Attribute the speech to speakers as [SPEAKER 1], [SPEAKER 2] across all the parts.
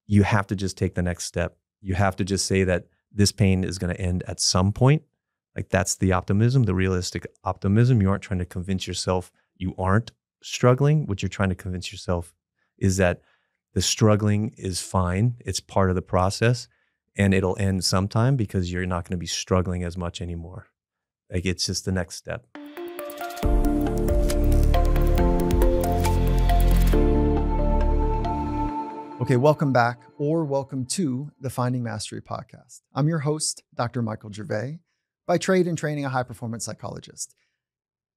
[SPEAKER 1] you have to just take the next step. You have to just say that this pain is going to end at some point. Like that's the optimism, the realistic optimism. You aren't trying to convince yourself you aren't struggling. What you're trying to convince yourself is that the struggling is fine. It's part of the process and it'll end sometime because you're not going to be struggling as much anymore. Like it's just the next step.
[SPEAKER 2] Okay, welcome back or welcome to the Finding Mastery podcast. I'm your host, Dr. Michael Gervais, by trade and training a high-performance psychologist.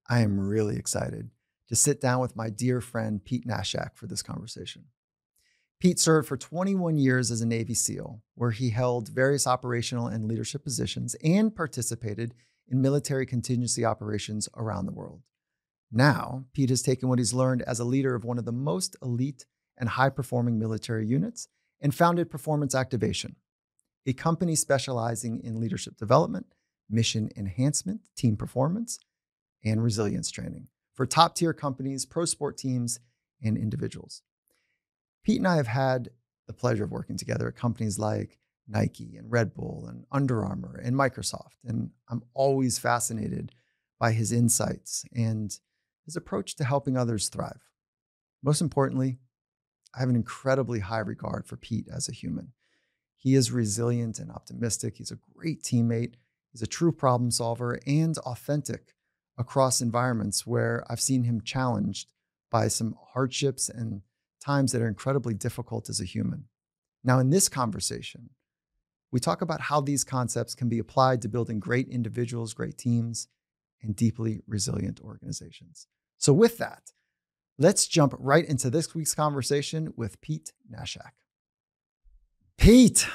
[SPEAKER 2] I am really excited to sit down with my dear friend, Pete Naschak, for this conversation. Pete served for 21 years as a Navy SEAL, where he held various operational and leadership positions and participated in military contingency operations around the world. Now, Pete has taken what he's learned as a leader of one of the most elite and high-performing military units and founded Performance Activation, a company specializing in leadership development, mission enhancement, team performance, and resilience training for top-tier companies, pro sport teams, and individuals. Pete and I have had the pleasure of working together at companies like Nike and Red Bull and Under Armour and Microsoft, and I'm always fascinated by his insights and his approach to helping others thrive. Most importantly, I have an incredibly high regard for Pete as a human. He is resilient and optimistic. He's a great teammate. He's a true problem solver and authentic across environments where I've seen him challenged by some hardships and times that are incredibly difficult as a human. Now, in this conversation, we talk about how these concepts can be applied to building great individuals, great teams, and deeply resilient organizations. So with that, let's jump right into this week's conversation with Pete Naschak. Pete,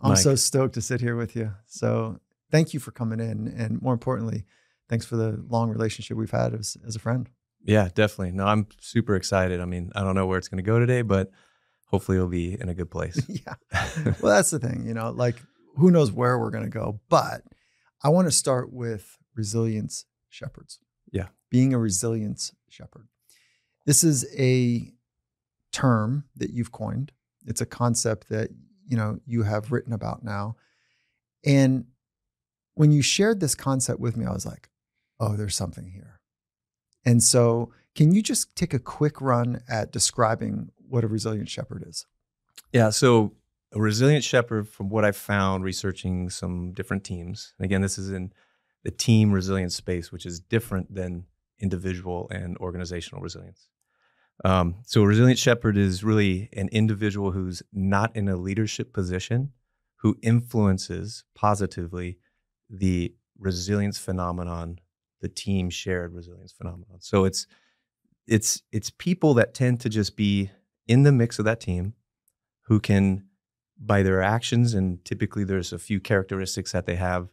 [SPEAKER 2] I'm so stoked to sit here with you. So thank you for coming in. And more importantly, thanks for the long relationship we've had as a friend.
[SPEAKER 1] Yeah, definitely. No, I'm super excited. I mean, I don't know where it's going to go today, but hopefully it'll be in a good place.
[SPEAKER 2] Yeah. Well, that's the thing, like who knows where we're going to go, but I want to start with resilience shepherds.
[SPEAKER 1] Yeah.
[SPEAKER 2] Being a resilience shepherd. This is a term that you've coined. It's a concept that, you have written about now. And when you shared this concept with me, I was like, oh, there's something here. And so can you just take a quick run at describing what a resilient shepherd is?
[SPEAKER 1] Yeah. So a resilient shepherd, from what I've found researching some different teams, and again, this is in the team resilience space, which is different than individual and organizational resilience. So a resilient shepherd is really an individual who's not in a leadership position, who influences positively the resilience phenomenon, the team shared resilience phenomenon. So it's people that tend to just be in the mix of that team, who can, by their actions, and typically there's a few characteristics that they have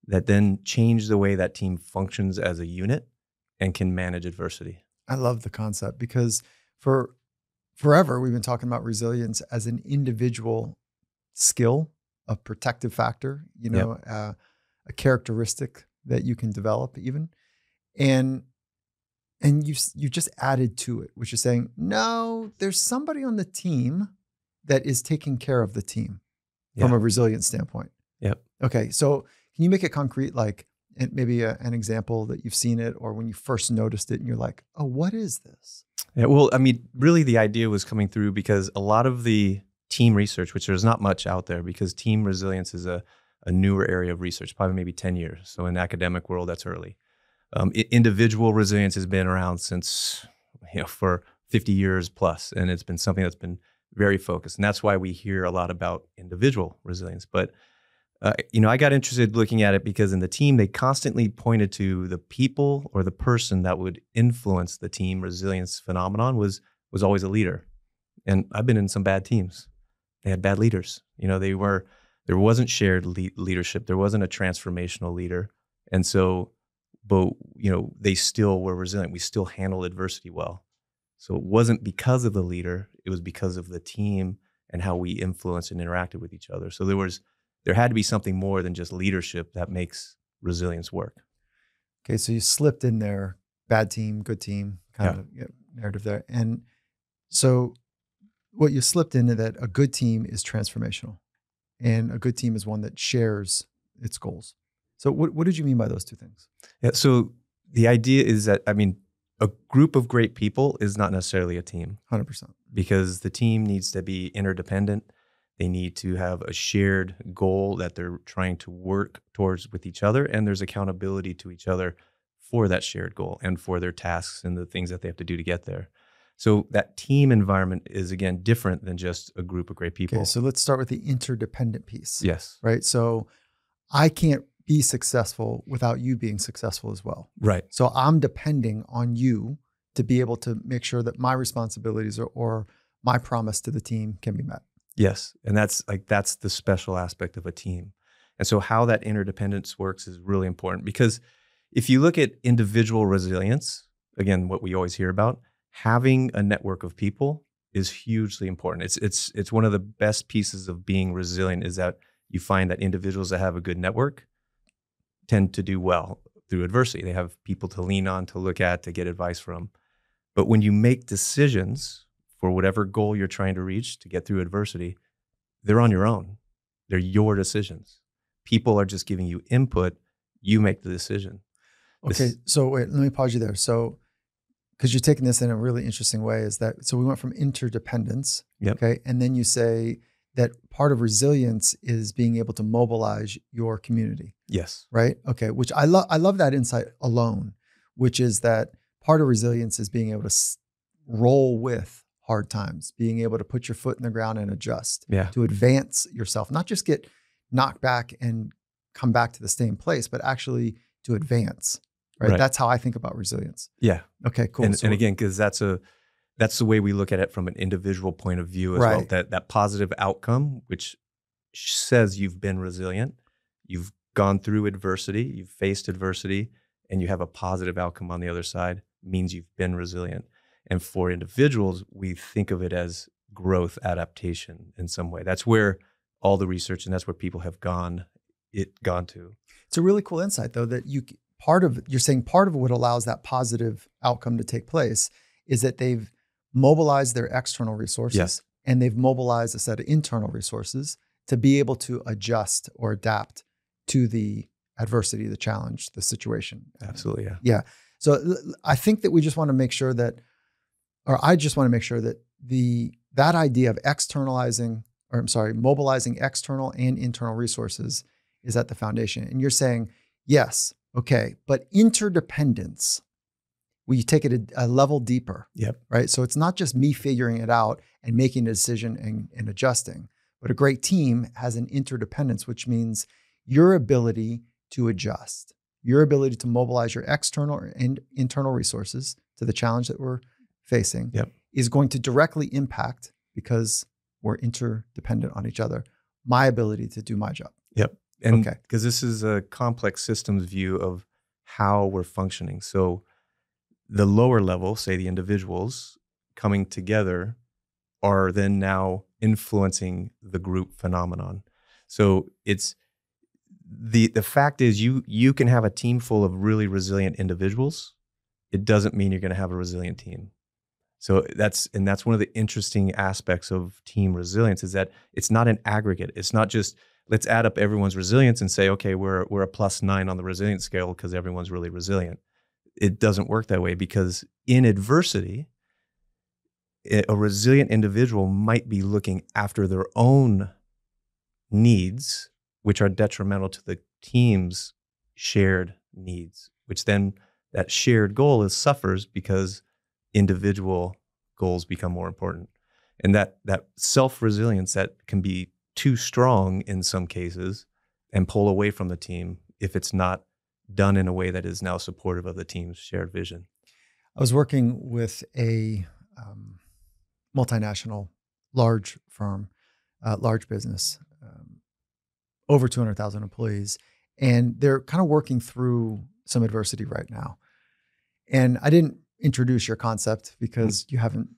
[SPEAKER 1] that then change the way that team functions as a unit and can manage adversity.
[SPEAKER 2] I love the concept because for forever, we've been talking about resilience as an individual skill, a protective factor, a characteristic that you can develop even. And you just added to it, which is saying, no, there's somebody on the team that is taking care of the team from a resilience standpoint.
[SPEAKER 1] Yep.
[SPEAKER 2] Okay. So can you make it concrete, like maybe an example that you've seen it or when you first noticed it and you're like, oh, what is this?
[SPEAKER 1] Yeah, well, I mean, really the idea was coming through because a lot of the team research, which there's not much out there because team resilience is a newer area of research, probably maybe 10 years. So in the academic world, that's early. Individual resilience has been around since, for 50 years plus, and it's been something that's been very focused. And that's why we hear a lot about individual resilience. But I got interested looking at it because in the team, they constantly pointed to the people or the person that would influence the team resilience phenomenon was always a leader. And I've been in some bad teams. They had bad leaders. There wasn't shared leadership. There wasn't a transformational leader. And so, but they still were resilient. We still handled adversity well. So it wasn't because of the leader. It was because of the team and how we influenced and interacted with each other. So there had to be something more than just leadership that makes resilience work.
[SPEAKER 2] Okay, so you slipped in there, bad team, good team kind of narrative there. And so what you slipped into that a good team is transformational, and a good team is one that shares its goals. So what did you mean by those two things?
[SPEAKER 1] Yeah. So the idea is that, I mean, a group of great people is not necessarily a team.
[SPEAKER 2] 100%.
[SPEAKER 1] Because the team needs to be interdependent. They need to have a shared goal that they're trying to work towards with each other. And there's accountability to each other for that shared goal and for their tasks and the things that they have to do to get there. So that team environment is, again, different than just a group of great people.
[SPEAKER 2] Okay, so let's start with the interdependent piece.
[SPEAKER 1] Yes.
[SPEAKER 2] Right? So I can't be successful without you being successful as well.
[SPEAKER 1] Right.
[SPEAKER 2] So I'm depending on you to be able to make sure that my responsibilities or my promise to the team can be met.
[SPEAKER 1] Yes. And that's the special aspect of a team. And so how that interdependence works is really important, because if you look at individual resilience, again, what we always hear about, having a network of people is hugely important. It's one of the best pieces of being resilient, is that you find that individuals that have a good network tend to do well through adversity. They have people to lean on, to look at, to get advice from. But when you make decisions for whatever goal you're trying to reach to get through adversity, they're on your own. They're your decisions. People are just giving you input. You make the decision.
[SPEAKER 2] Okay, so wait, let me pause you there. So, because you're taking this in a really interesting way, is that, so we went from interdependence,
[SPEAKER 1] Yep.
[SPEAKER 2] okay, and then you say that part of resilience is being able to mobilize your community.
[SPEAKER 1] Yes.
[SPEAKER 2] Right? Okay, which I love that insight alone, which is that part of resilience is being able to roll with hard times, being able to put your foot in the ground and adjust, to advance yourself, not just get knocked back and come back to the same place, but actually to advance. Right? That's how I think about resilience.
[SPEAKER 1] Yeah.
[SPEAKER 2] Okay, cool.
[SPEAKER 1] And again, because that's the way we look at it from an individual point of view as well. That positive outcome, which says you've been resilient, you've gone through adversity, you've faced adversity, and you have a positive outcome on the other side, means you've been resilient. And for individuals, we think of it as growth adaptation in some way. That's where all the research and that's where people have gone to.
[SPEAKER 2] It's a really cool insight, though, that you're saying part of what allows that positive outcome to take place is that they've mobilized their external resources and they've mobilized a set of internal resources to be able to adjust or adapt to the adversity, the challenge, the situation.
[SPEAKER 1] Absolutely, yeah.
[SPEAKER 2] Yeah. So I think that we just want to make sure that, or I just want to make sure that that idea of mobilizing external and internal resources is at the foundation. And you're saying, yes, okay, but interdependence, will you take it a level deeper?
[SPEAKER 1] Yep.
[SPEAKER 2] Right? So it's not just me figuring it out and making a decision and adjusting, but a great team has an interdependence, which means your ability to adjust, your ability to mobilize your external and internal resources to the challenge that we're facing is going to directly impact, because we're interdependent on each other, my ability to do my job.
[SPEAKER 1] Yep. And because this is a complex systems view of how we're functioning. So the lower level, say the individuals coming together, are then now influencing the group phenomenon. So it's the fact is you can have a team full of really resilient individuals. It doesn't mean you're going to have a resilient team. So that's one of the interesting aspects of team resilience, is that it's not an aggregate. It's not just let's add up everyone's resilience and say, okay, we're a +9 on the resilience scale because everyone's really resilient. It doesn't work that way, because in adversity, a resilient individual might be looking after their own needs, which are detrimental to the team's shared needs, which then that shared goal suffers because individual goals become more important. And that self-resilience that can be too strong in some cases and pull away from the team if it's not done in a way that is now supportive of the team's shared vision.
[SPEAKER 2] I was working with a multinational, large firm, large business, over 200,000 employees, and they're kind of working through some adversity right now. And I didn't introduce your concept because you haven't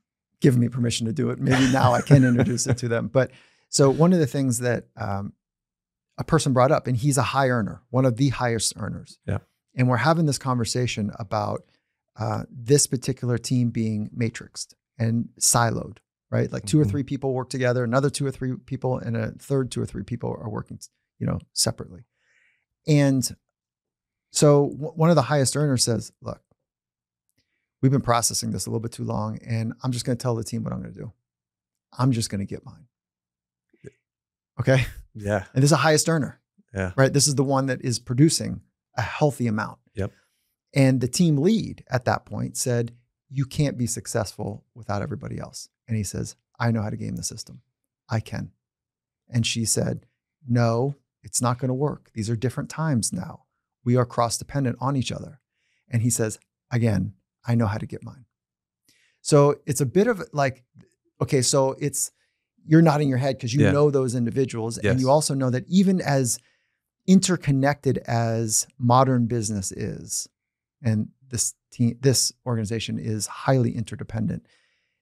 [SPEAKER 2] given me permission to do it. Maybe now I can introduce it to them. But so one of the things that a person brought up, and he's a high earner, one of the highest earners.
[SPEAKER 1] Yeah.
[SPEAKER 2] And we're having this conversation about this particular team being matrixed and siloed, right? Like 2 or 3 people work together, another 2 or 3 people, and a third 2 or 3 people are working, separately. And so one of the highest earners says, look, we've been processing this a little bit too long, and I'm just going to tell the team what I'm going to do. I'm just going to get mine. Okay.
[SPEAKER 1] Yeah.
[SPEAKER 2] And this is a highest earner.
[SPEAKER 1] Yeah.
[SPEAKER 2] Right. This is the one that is producing a healthy amount.
[SPEAKER 1] Yep.
[SPEAKER 2] And the team lead at that point said, you can't be successful without everybody else. And he says, I know how to game the system. I can. And she said, no, it's not going to work. These are different times now. We are cross-dependent on each other. And he says, again, I know how to get mine. So it's a bit of like, okay, so you're nodding your head because you know those individuals.
[SPEAKER 1] Yes.
[SPEAKER 2] And you also know that even as interconnected as modern business is, and this organization is highly interdependent,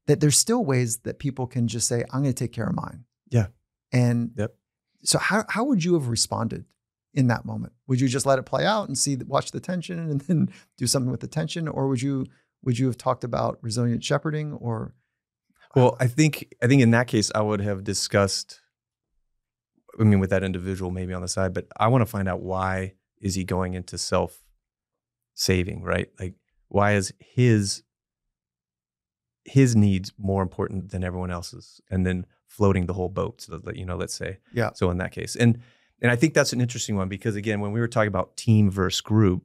[SPEAKER 2] that there's still ways that people can just say, I'm going to take care of mine.
[SPEAKER 1] Yeah.
[SPEAKER 2] And so how would you have responded in that moment? Would you just let it play out and watch the tension and then do something with the tension? Or would you have talked about resilient shepherding or?
[SPEAKER 1] Well, I think in that case, I would have discussed, with that individual maybe on the side, but I want to find out, why is he going into self-saving, right? Like, why is his needs more important than everyone else's? And then floating the whole boat, so that, let's say.
[SPEAKER 2] Yeah.
[SPEAKER 1] So in that case. And I think that's an interesting one, because again, when we were talking about team versus group,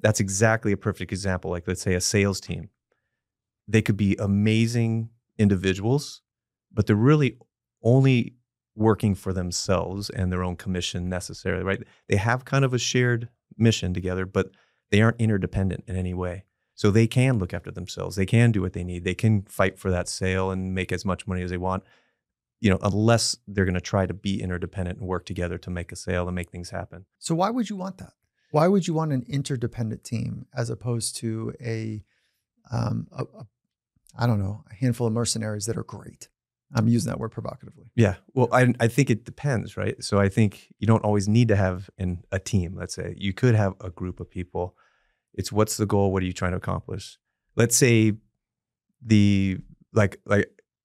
[SPEAKER 1] that's exactly a perfect example. Like, let's say a sales team, they could be amazing individuals, but they're really only working for themselves and their own commission necessarily, right? They have kind of a shared mission together, but they aren't interdependent in any way. So they can look after themselves. They can do what they need. They can fight for that sale and make as much money as they want, unless they're going to try to be interdependent and work together to make a sale and make things happen.
[SPEAKER 2] So why would you want that? Why would you want an interdependent team as opposed to a handful of mercenaries that are great? I'm using that word provocatively.
[SPEAKER 1] Yeah. Well, I think it depends, right? So I think you don't always need to have a team. Let's say you could have a group of people. It's, what's the goal? What are you trying to accomplish? Let's say the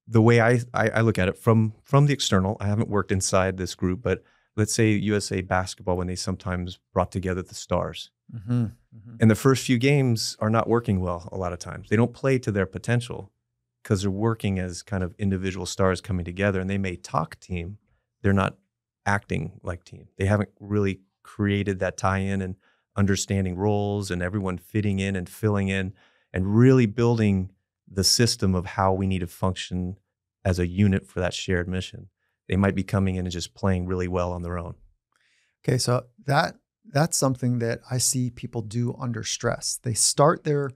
[SPEAKER 1] way I look at it from the external, I haven't worked inside this group, but let's say USA basketball, when they sometimes brought together the stars. Mm-hmm. Mm-hmm. And the first few games are not working well a lot of times. They don't play to their potential because they're working as kind of individual stars coming together, and they may talk team. They're not acting like team. They haven't really created that tie-in and understanding roles and everyone fitting in and filling in and really building the system of how we need to function as a unit for that shared mission. They might be coming in and just playing really well on their own.
[SPEAKER 2] Okay, so that's something that I see people do under stress. They start their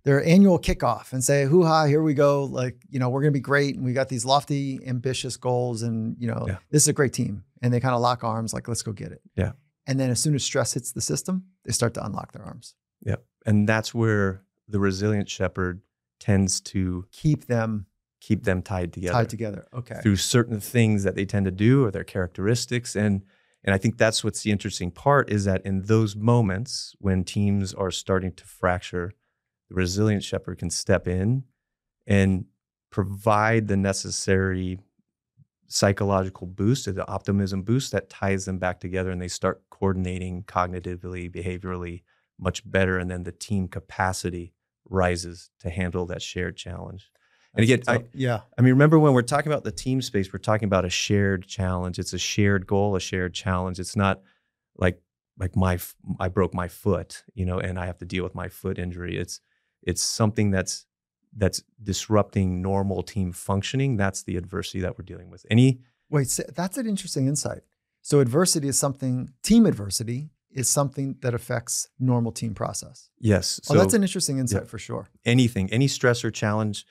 [SPEAKER 2] annual kickoff and say, hoo-ha, here we go. Like, we're going to be great. And we got these lofty, ambitious goals. And, this is a great team. And they kind of lock arms, like, let's go get it. Yeah. And then as soon as stress hits the system, they start to unlock their arms.
[SPEAKER 1] Yeah. And that's where the resilient shepherd tends to keep them tied together.
[SPEAKER 2] Okay.
[SPEAKER 1] Through certain things that they tend to do or their characteristics. And I think that's what's the interesting part, is that in those moments when teams are starting to fracture, the resilient shepherd can step in and provide the necessary psychological boost, or the optimism boost that ties them back together, and they start coordinating cognitively, behaviorally much better. And then the team capacity rises to handle that shared challenge. And again, remember when we're talking about the team space, we're talking about a shared challenge. It's a shared goal, a shared challenge. It's not like I broke my foot, and I have to deal with my foot injury. It's something that's disrupting normal team functioning. That's the adversity that we're dealing with.
[SPEAKER 2] So that's an interesting insight. So team adversity is something that affects normal team process.
[SPEAKER 1] Yes.
[SPEAKER 2] So that's an interesting insight for sure.
[SPEAKER 1] Any stress or challenge,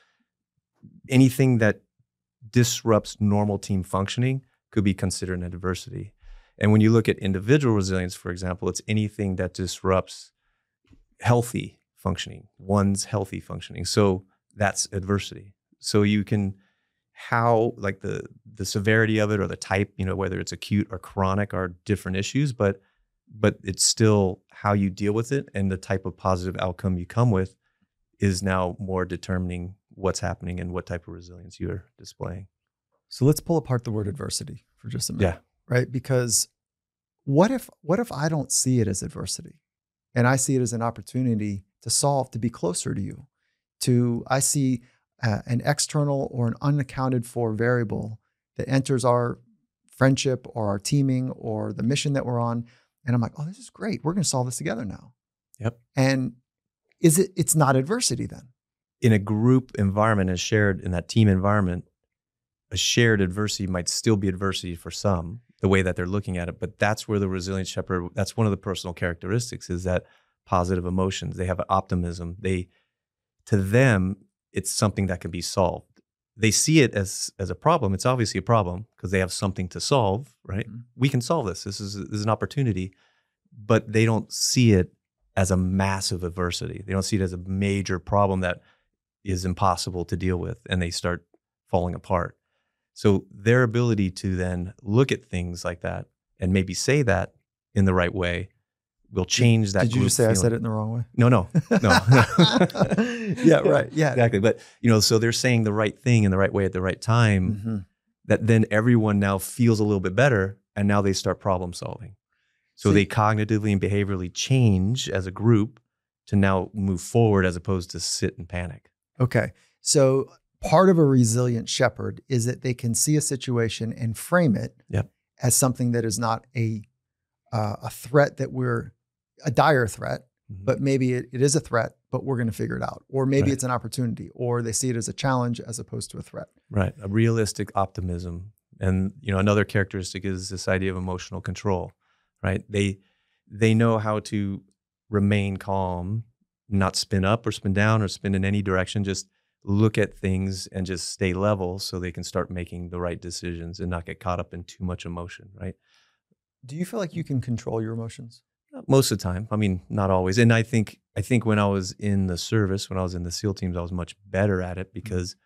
[SPEAKER 1] anything that disrupts normal team functioning could be considered an adversity. And when you look at individual resilience, for example, it's anything that disrupts healthy functioning, one's healthy functioning. So that's adversity. So you can, the severity of it or the type, whether it's acute or chronic, are different issues, but it's still how you deal with it, and the type of positive outcome you come with is now more determining what's happening and what type of resilience you're displaying.
[SPEAKER 2] So let's pull apart the word adversity for just a minute,
[SPEAKER 1] Yeah.
[SPEAKER 2] right? Because what if I don't see it as adversity and I see it as an opportunity to solve, to be closer to you, I see an external or an unaccounted for variable that enters our friendship or our teaming or the mission that we're on. And I'm like, oh, this is great. We're going to solve this together now.
[SPEAKER 1] Yep.
[SPEAKER 2] And it's not adversity then?
[SPEAKER 1] In a group environment, as shared in that team environment, a shared adversity might still be adversity for some, the way that they're looking at it. But that's where the resilient shepherd, that's one of the personal characteristics, is that positive emotions. They have optimism. To them, it's something that can be solved. They see it as a problem. It's obviously a problem because they have something to solve, right? Mm-hmm. We can solve this. This is an opportunity, but they don't see it as a massive adversity. They don't see it as a major problem that is impossible to deal with, and they start falling apart. So their ability to then look at things like that and maybe say that in the right way will change that.
[SPEAKER 2] Did you just say feeling. I said it in the wrong way?
[SPEAKER 1] No.
[SPEAKER 2] Yeah, right. Yeah,
[SPEAKER 1] exactly. But so they're saying the right thing in the right way at the right time. Mm-hmm. That then everyone now feels a little bit better, and now they start problem solving. So they cognitively and behaviorally change as a group to now move forward as opposed to sit and panic.
[SPEAKER 2] Okay. So part of a resilient shepherd is that they can see a situation and frame it as something that is not a threat, a dire threat, mm-hmm. but maybe it is a threat, but we're going to figure it out. Or maybe it's an opportunity, or they see it as a challenge as opposed to a threat.
[SPEAKER 1] Right. A realistic optimism. And, another characteristic is this idea of emotional control, right? They know how to remain calm, not spin up or spin down or spin in any direction, just look at things and just stay level so they can start making the right decisions and not get caught up in too much emotion, right?
[SPEAKER 2] Do you feel like you can control your emotions?
[SPEAKER 1] Most of the time. I mean, not always. And I think when I was in the service, when I was in the SEAL teams, I was much better at it because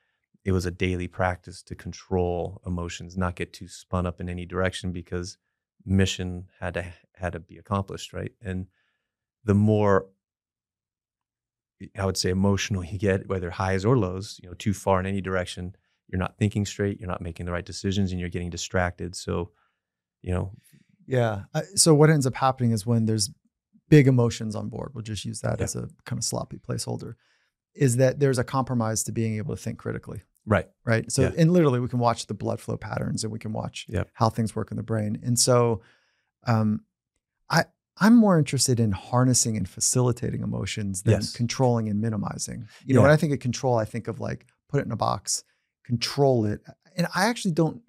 [SPEAKER 1] it was a daily practice to control emotions, not get too spun up in any direction because mission had to be accomplished, right? And the more, I would say, emotional you get, whether highs or lows, too far in any direction, you're not thinking straight, you're not making the right decisions, and you're getting distracted. So,
[SPEAKER 2] Yeah. So what ends up happening is when there's big emotions on board, we'll just use that as a kind of sloppy placeholder, is that there's a compromise to being able to think critically.
[SPEAKER 1] Right.
[SPEAKER 2] Right. So, and literally we can watch the blood flow patterns and we can watch how things work in the brain. And so, I'm more interested in harnessing and facilitating emotions than controlling and minimizing. When I think of control, I think of like, put it in a box, control it. And I actually don't,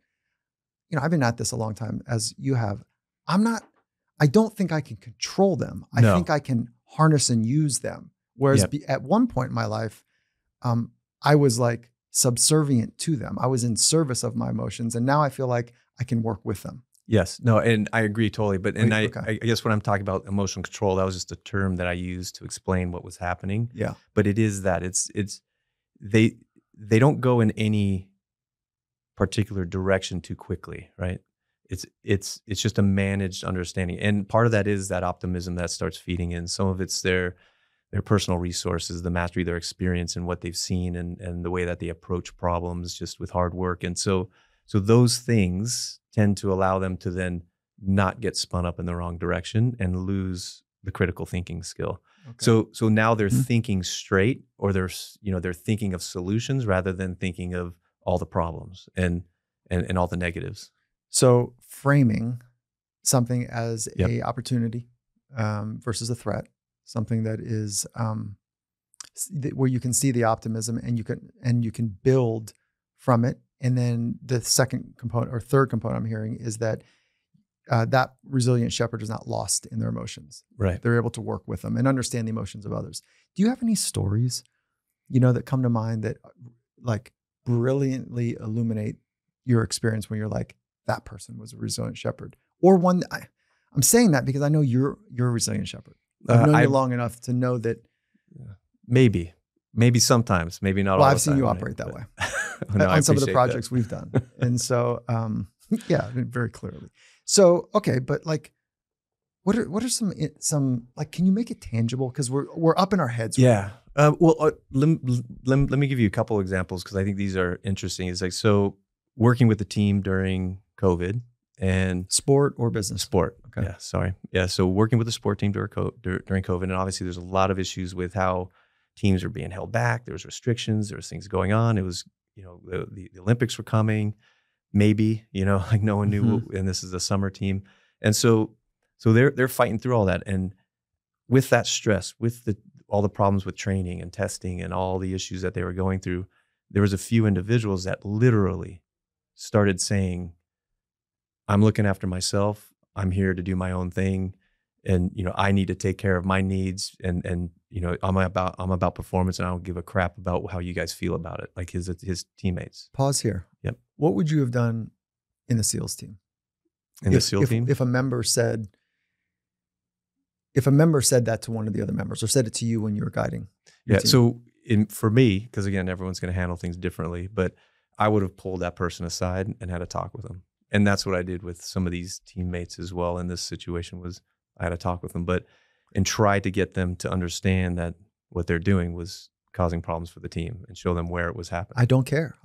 [SPEAKER 2] I've been at this a long time as you have. I don't think I can control them. I think I can harness and use them. Whereas at one point in my life, I was like subservient to them. I was in service of my emotions. And now I feel like I can work with them.
[SPEAKER 1] Yes. No, and I agree totally. But I guess when I'm talking about emotional control, that was just a term that I used to explain what was happening.
[SPEAKER 2] Yeah.
[SPEAKER 1] But it is that they don't go in any particular direction too quickly, right? It's just a managed understanding. And part of that is that optimism that starts feeding in. Some of it's their personal resources, the mastery, their experience and what they've seen and the way that they approach problems just with hard work. And so those things tend to allow them to then not get spun up in the wrong direction and lose the critical thinking skill. Okay. So now they're thinking straight, or they're thinking of solutions rather than thinking of all the problems and all the negatives.
[SPEAKER 2] So framing something as a opportunity versus a threat, something that is where you can see the optimism and you can build from it. And then the second component or third component I'm hearing is that that resilient shepherd is not lost in their emotions.
[SPEAKER 1] Right.
[SPEAKER 2] They're able to work with them and understand the emotions of others. Do you have any stories, that come to mind that like brilliantly illuminate your experience when you're like, that person was a resilient shepherd? Or one that I'm saying that because I know you're a resilient shepherd. I've known you long enough to know that.
[SPEAKER 1] Maybe sometimes, maybe not all the time.
[SPEAKER 2] Well, I've seen you operate that way on some of the projects we've done. And so, very clearly. So, okay, but like, What are some like? Can you make it tangible? Because we're up in our heads.
[SPEAKER 1] Yeah. Let me give you a couple examples because I think these are interesting. It's like, so working with the team during COVID and
[SPEAKER 2] sport or business?
[SPEAKER 1] Sport.
[SPEAKER 2] Okay.
[SPEAKER 1] Yeah. Sorry. Yeah. So working with the sport team during COVID, and obviously there's a lot of issues with how teams are being held back. There was restrictions. There was things going on. It was, the Olympics were coming, maybe, like no one knew. And this is a summer team, and so they're fighting through all that, and with that stress, with all the problems with training and testing and all the issues that they were going through, there was a few individuals that literally started saying, I'm looking after myself. I'm here to do my own thing. And, I need to take care of my needs. And I'm about performance, and I don't give a crap about how you guys feel about it. Like his teammates.
[SPEAKER 2] Pause here.
[SPEAKER 1] Yep.
[SPEAKER 2] What would you have done in the SEALs team?
[SPEAKER 1] The SEAL team?
[SPEAKER 2] If a member said that to one of the other members, or said it to you when you were guiding your team?
[SPEAKER 1] So for me, because again, everyone's going to handle things differently, but I would have pulled that person aside and had a talk with them. And that's what I did with some of these teammates as well in this situation. Was I had a talk with them, and tried to get them to understand that what they're doing was causing problems for the team, and show them where it was happening.
[SPEAKER 2] I don't care.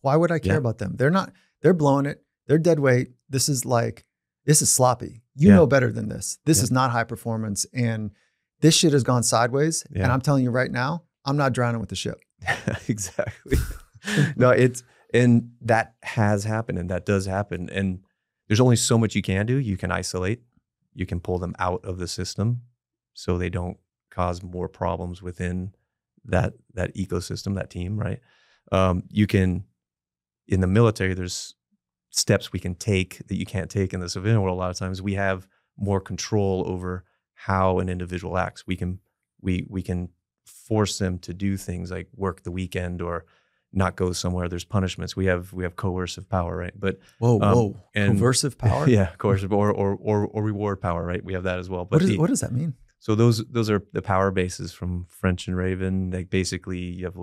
[SPEAKER 2] Why would I care about them? They're blowing it. They're dead weight. This is sloppy. You know better than this. This is not high performance. And this shit has gone sideways. Yeah. And I'm telling you right now, I'm not drowning with the ship.
[SPEAKER 1] Exactly. And that has happened, and that does happen. And there's only so much you can do. You can isolate, you can pull them out of the system so they don't cause more problems within that ecosystem, that team, right? You can, in the military, there's steps we can take that you can't take in the civilian world. A lot of times we have more control over how an individual acts. We can force them to do things like work the weekend or not go somewhere. There's punishments. We have coercive power, right? But
[SPEAKER 2] and coercive power?
[SPEAKER 1] Yeah, coercive or reward power, right? We have that as well. But
[SPEAKER 2] what does that mean?
[SPEAKER 1] So those are the power bases from French and Raven. Like basically you have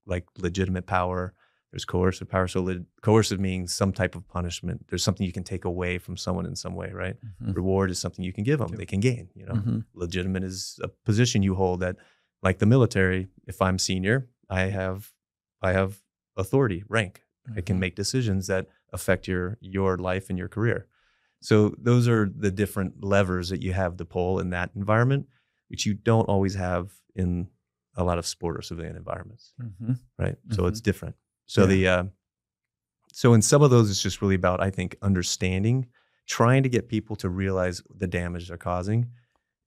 [SPEAKER 1] like legitimate power. There's coercive power. So coercive means some type of punishment. There's something you can take away from someone in some way, right? Mm-hmm. Reward is something you can give them. They can gain, Mm-hmm. Legitimate is a position you hold that, like the military, if I'm senior, I have authority, rank. Mm-hmm. I can make decisions that affect your life and your career. So those are the different levers that you have to pull in that environment, which you don't always have in a lot of sport or civilian environments, mm-hmm. right? Mm-hmm. So it's different. So so in some of those, it's just really about, I think, understanding, trying to get people to realize the damage they're causing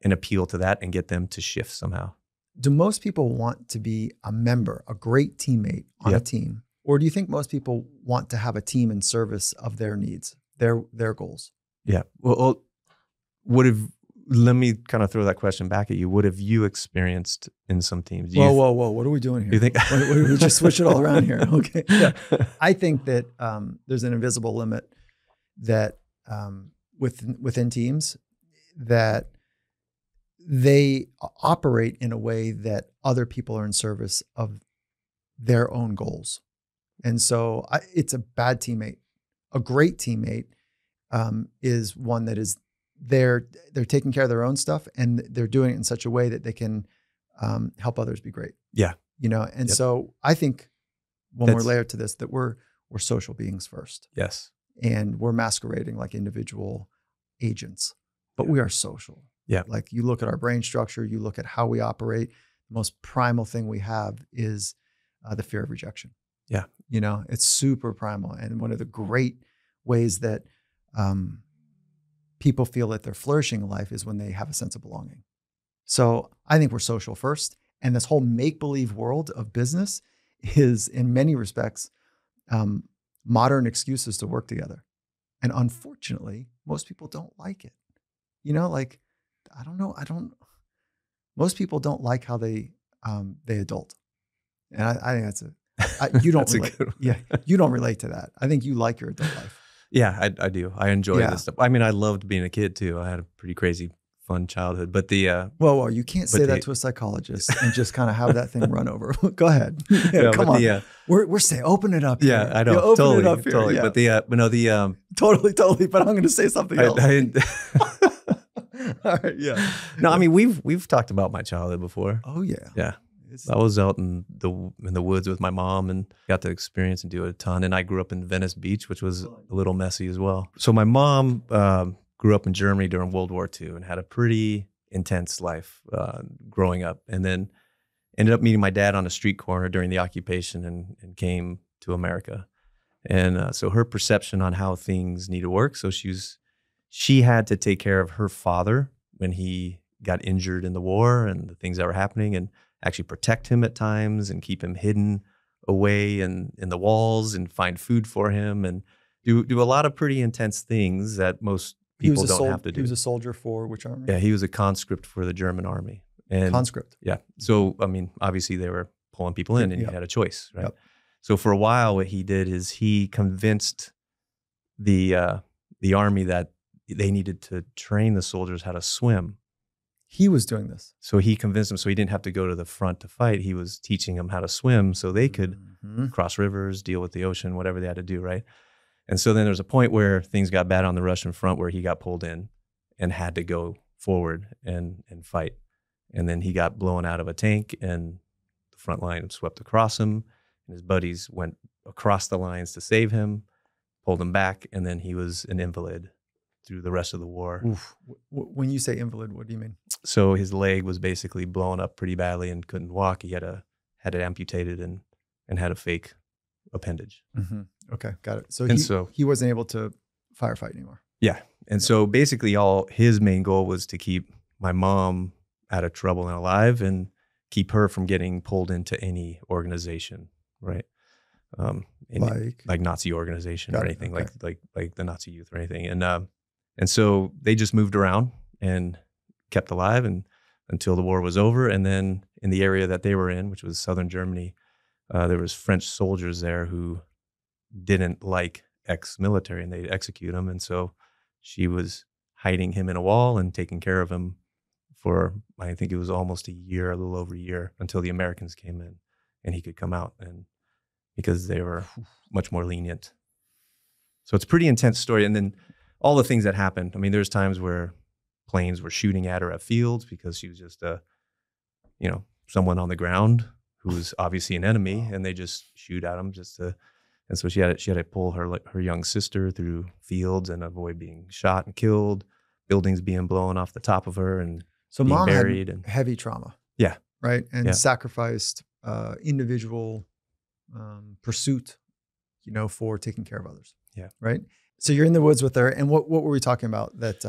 [SPEAKER 1] and appeal to that and get them to shift somehow.
[SPEAKER 2] Do most people want to be a member, a great teammate on a team? Or do you think most people want to have a team in service of their needs, their goals?
[SPEAKER 1] Yeah. Well, let me kind of throw that question back at you. What have you experienced in some teams?
[SPEAKER 2] Whoa. What are we doing here?
[SPEAKER 1] You think
[SPEAKER 2] we just switch it all around here? Okay. Yeah. I think that there's an invisible limit that within teams that they operate in a way that other people are in service of their own goals. And so it's a bad teammate. A great teammate is one that is they're taking care of their own stuff, and they're doing it in such a way that they can help others be great.
[SPEAKER 1] Yeah.
[SPEAKER 2] And so I think when we're layered to this, that we're social beings first.
[SPEAKER 1] Yes.
[SPEAKER 2] And we're masquerading like individual agents, but we are social.
[SPEAKER 1] Yeah.
[SPEAKER 2] Like you look at our brain structure, you look at how we operate, the most primal thing we have is the fear of rejection.
[SPEAKER 1] Yeah.
[SPEAKER 2] It's super primal. And one of the great ways that people feel that they're flourishing in life is when they have a sense of belonging. So I think we're social first. And this whole make-believe world of business is, in many respects, modern excuses to work together. And unfortunately, most people don't like it. Most people don't like how they adult. And I think that's you don't relate. Yeah, you don't relate to that. I think you like your adult life.
[SPEAKER 1] Yeah, I do. I enjoy this stuff. I mean, I loved being a kid too. I had a pretty crazy, fun childhood. But
[SPEAKER 2] well, you can't say that to a psychologist and just kind have that thing run over. Go ahead. Come on. We're saying open it up.
[SPEAKER 1] Yeah,
[SPEAKER 2] here.
[SPEAKER 1] I know.
[SPEAKER 2] Open it up here.
[SPEAKER 1] Totally.
[SPEAKER 2] Yeah.
[SPEAKER 1] But
[SPEAKER 2] totally. But I'm going to say something else. All right, yeah.
[SPEAKER 1] No, I mean we've talked about my childhood before.
[SPEAKER 2] Oh yeah.
[SPEAKER 1] Yeah. I was out in the woods with my mom and got to experience and do it a ton. And I grew up in Venice Beach, which was a little messy as well. So my mom grew up in Germany during World War II and had a pretty intense life growing up. And then ended up meeting my dad on a street corner during the occupation and came to America. And so her perception on how things need to work. So she had to take care of her father when he got injured in the war and the things that were happening, and actually protect him at times and keep him hidden away in the walls and find food for him and do a lot of pretty intense things that most people don't have to do.
[SPEAKER 2] He was a soldier for which army?
[SPEAKER 1] Yeah, he was a conscript for the German army. And
[SPEAKER 2] conscript.
[SPEAKER 1] Yeah. So, I mean, obviously they were pulling people in and he had a choice, right?
[SPEAKER 2] Yep.
[SPEAKER 1] So for a while, what he did is he convinced the army that they needed to train the soldiers how to swim.
[SPEAKER 2] He was doing this.
[SPEAKER 1] So he convinced them so he didn't have to go to the front to fight. He was teaching them how to swim so they could cross rivers, deal with the ocean, whatever they had to do, right? And so then there was a point where things got bad on the Russian front where he got pulled in and had to go forward and fight. And then he got blown out of a tank and the front line swept across him and his buddies went across the lines to save him, pulled him back, and then he was an invalid through the rest of the war.
[SPEAKER 2] Oof. When you say invalid, what do you mean?
[SPEAKER 1] So his leg was basically blown up pretty badly and couldn't walk. He had it amputated and had a fake appendage.
[SPEAKER 2] Mm-hmm. Okay, got it.
[SPEAKER 1] So
[SPEAKER 2] he wasn't able to firefight anymore.
[SPEAKER 1] Yeah. And so basically his main goal was to keep my mom out of trouble and alive and keep her from getting pulled into any organization, right? Like Nazi organization or anything, okay. like the Nazi youth or anything. And so they just moved around and kept alive and until the war was over. And then in the area that they were in, which was southern Germany, there was French soldiers there who didn't like ex-military and they'd execute him. And so she was hiding him in a wall and taking care of him for, I think it was almost a year, a little over a year, until the Americans came in and he could come out, and because they were much more lenient. So it's a pretty intense story. And then all the things that happened. I mean, there's times where planes were shooting at her at fields because she was just someone on the ground who was obviously an enemy, and they just shoot at them and so she had to pull her young sister through fields and avoid being shot and killed, buildings being blown off the top of her and
[SPEAKER 2] so
[SPEAKER 1] being
[SPEAKER 2] mom
[SPEAKER 1] buried
[SPEAKER 2] had heavy trauma.
[SPEAKER 1] Yeah.
[SPEAKER 2] Right. And sacrificed individual pursuit, for taking care of others. Yeah. Right. So you're in the woods with her, and what were we talking about that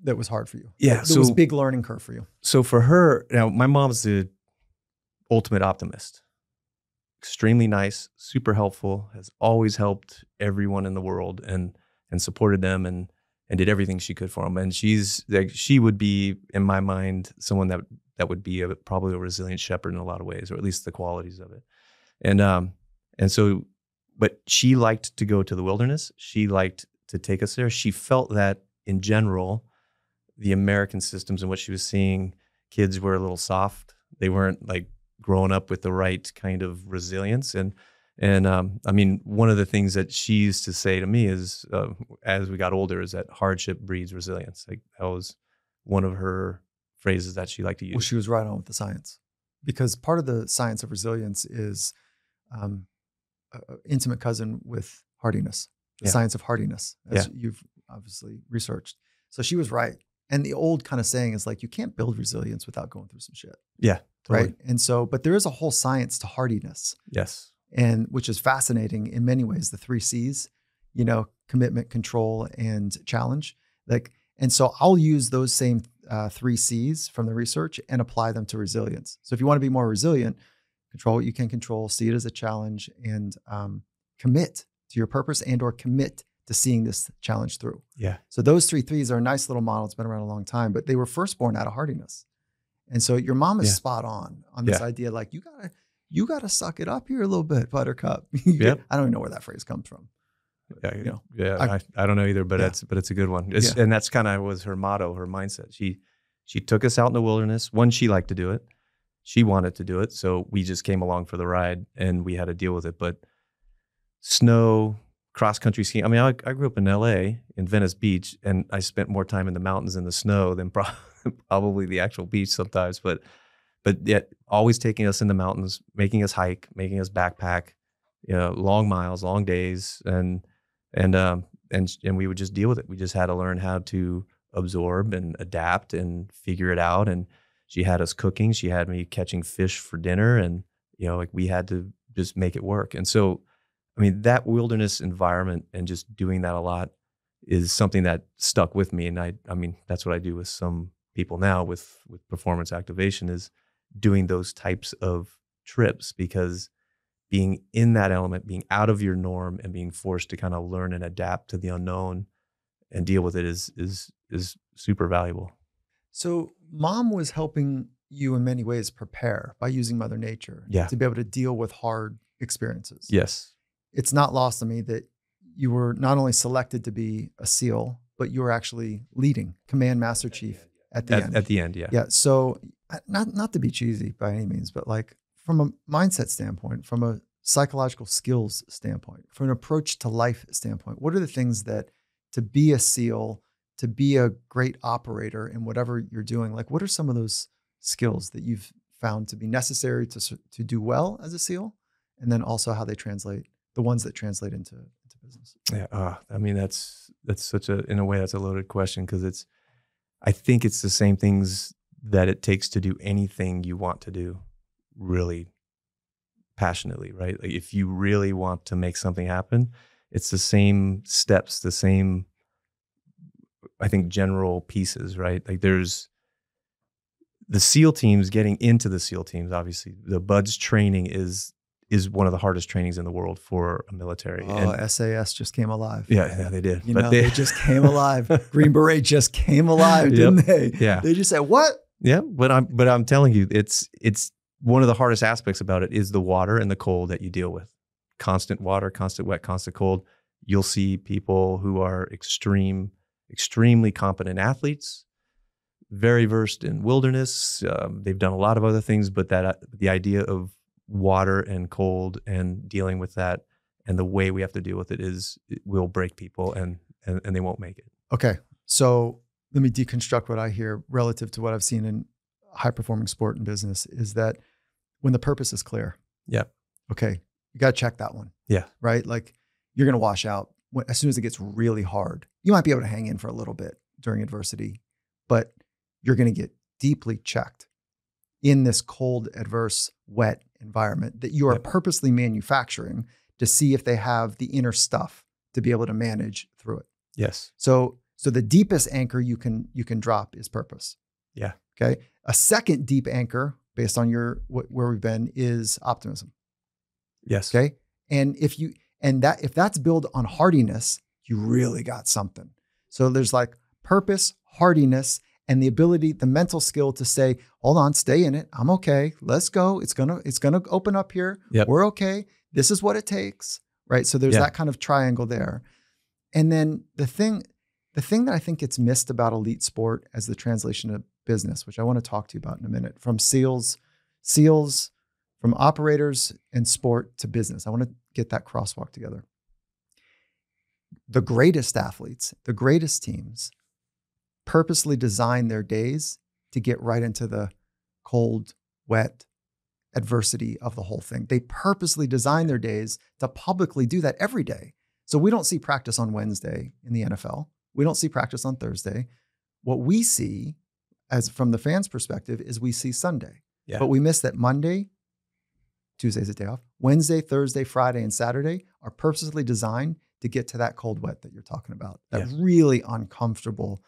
[SPEAKER 2] was hard for you?
[SPEAKER 1] Yeah.
[SPEAKER 2] It was a big learning curve for you.
[SPEAKER 1] So for her, now my mom's the ultimate optimist. Extremely nice, super helpful, has always helped everyone in the world and supported them and did everything she could for them. And she would be, in my mind, someone that would be probably a resilient shepherd in a lot of ways, or at least the qualities of it. And so, but she liked to go to the wilderness. She liked to take us there. She felt that in general, the American systems and what she was seeing, kids were a little soft. They weren't like growing up with the right kind of resilience. And I mean, one of the things that she used to say to me is, as we got older, is that hardship breeds resilience. Like that was one of her phrases that she liked to use.
[SPEAKER 2] Well, she was right on with the science, because part of the science of resilience is intimate cousin with hardiness, the science of hardiness, as you've obviously researched. So she was right. And the old kind of saying is like, you can't build resilience without going through some shit.
[SPEAKER 1] Yeah. Totally.
[SPEAKER 2] Right. And so, but there is a whole science to hardiness.
[SPEAKER 1] Yes.
[SPEAKER 2] And which is fascinating in many ways, the 3 C's, commitment, control, and challenge. And so I'll use those same 3 C's from the research and apply them to resilience. So if you want to be more resilient, control what you can control, see it as a challenge, and commit to your purpose or commit to seeing this challenge through.
[SPEAKER 1] Yeah.
[SPEAKER 2] So those 3 C's are a nice little model. It's been around a long time, but they were first born out of hardiness. And so your mom is spot on this idea, like you gotta suck it up here a little bit, Buttercup.
[SPEAKER 1] Yep.
[SPEAKER 2] I don't even know where that phrase comes from.
[SPEAKER 1] I don't know either, but it's a good one. And that's kind of was her motto, her mindset. She took us out in the wilderness. One, she liked to do it. She wanted to do it. So we just came along for the ride and we had to deal with it. But snow, cross country skiing. I mean, I grew up in LA in Venice Beach, and I spent more time in the mountains and the snow than probably the actual beach sometimes. But yet always taking us in the mountains, making us hike, making us backpack, long miles, long days, and we would just deal with it. We just had to learn how to absorb and adapt and figure it out. And she had us cooking. She had me catching fish for dinner, and like we had to just make it work. And so, I mean, that wilderness environment and just doing that a lot is something that stuck with me. And I mean, that's what I do with some people now with performance activation, is doing those types of trips, because being in that element, being out of your norm and being forced to kind of learn and adapt to the unknown and deal with it is super valuable.
[SPEAKER 2] So mom was helping you in many ways prepare by using Mother Nature to be able to deal with hard experiences.
[SPEAKER 1] Yes.
[SPEAKER 2] It's not lost on me that you were not only selected to be a SEAL, but you were actually leading Command Master Chief at the end.
[SPEAKER 1] At the end, yeah.
[SPEAKER 2] Yeah. So not to be cheesy by any means, but like from a mindset standpoint, from a psychological skills standpoint, from an approach to life standpoint, what are the things that to be a SEAL, to be a great operator in whatever you're doing, like what are some of those skills that you've found to be necessary to do well as a SEAL? And then also how they translate, the ones that translate into business.
[SPEAKER 1] Yeah. I mean, that's such in a way, that's a loaded question, because I think it's the same things that it takes to do anything you want to do really passionately, right? Like if you really want to make something happen, it's the same steps, the same, I think, general pieces, right? Like there's the SEAL teams, getting into the SEAL teams, obviously the BUDS training is one of the hardest trainings in the world for a military.
[SPEAKER 2] Oh, and SAS just came alive.
[SPEAKER 1] Yeah, they did.
[SPEAKER 2] They just came alive. Green Beret just came alive, didn't they?
[SPEAKER 1] Yeah.
[SPEAKER 2] They just said, what?
[SPEAKER 1] Yeah, but I'm telling you, it's one of the hardest aspects about it is the water and the cold that you deal with. Constant water, constant wet, constant cold. You'll see people who are extremely competent athletes, very versed in wilderness. They've done a lot of other things, but the idea of water and cold and dealing with that and the way we have to deal with it will break people and they won't make it.
[SPEAKER 2] Okay. So let me deconstruct what I hear relative to what I've seen in high performing sport and business, is that when the purpose is clear.
[SPEAKER 1] Yeah.
[SPEAKER 2] Okay. You got to check that one.
[SPEAKER 1] Yeah.
[SPEAKER 2] Right. Like you're going to wash out as soon as it gets really hard. You might be able to hang in for a little bit during adversity, but you're going to get deeply checked in this cold, adverse, wet environment that you are purposely manufacturing to see if they have the inner stuff to be able to manage through it.
[SPEAKER 1] Yes.
[SPEAKER 2] So the deepest anchor you can drop is purpose.
[SPEAKER 1] Yeah.
[SPEAKER 2] Okay. A second deep anchor based on where we've been is optimism.
[SPEAKER 1] Yes.
[SPEAKER 2] Okay. And if that's built on hardiness, you really got something. So there's like purpose, hardiness, and the ability, the mental skill to say, hold on, stay in it. I'm okay. Let's go. It's gonna open up here.
[SPEAKER 1] Yep.
[SPEAKER 2] We're okay. This is what it takes. Right. So there's that kind of triangle there. And then the thing that I think gets missed about elite sport as the translation of business, which I want to talk to you about in a minute, from SEALs, from operators and sport to business. I want to get that crosswalk together. The greatest athletes, the greatest teams purposely design their days to get right into the cold, wet adversity of the whole thing. They purposely design their days to publicly do that every day. So we don't see practice on Wednesday in the NFL. We don't see practice on Thursday. What we see, as from the fans' perspective, is we see Sunday.
[SPEAKER 1] Yeah.
[SPEAKER 2] But we miss that Monday, Tuesday's a day off, Wednesday, Thursday, Friday, and Saturday are purposely designed to get to that cold, wet that you're talking about. That really uncomfortable.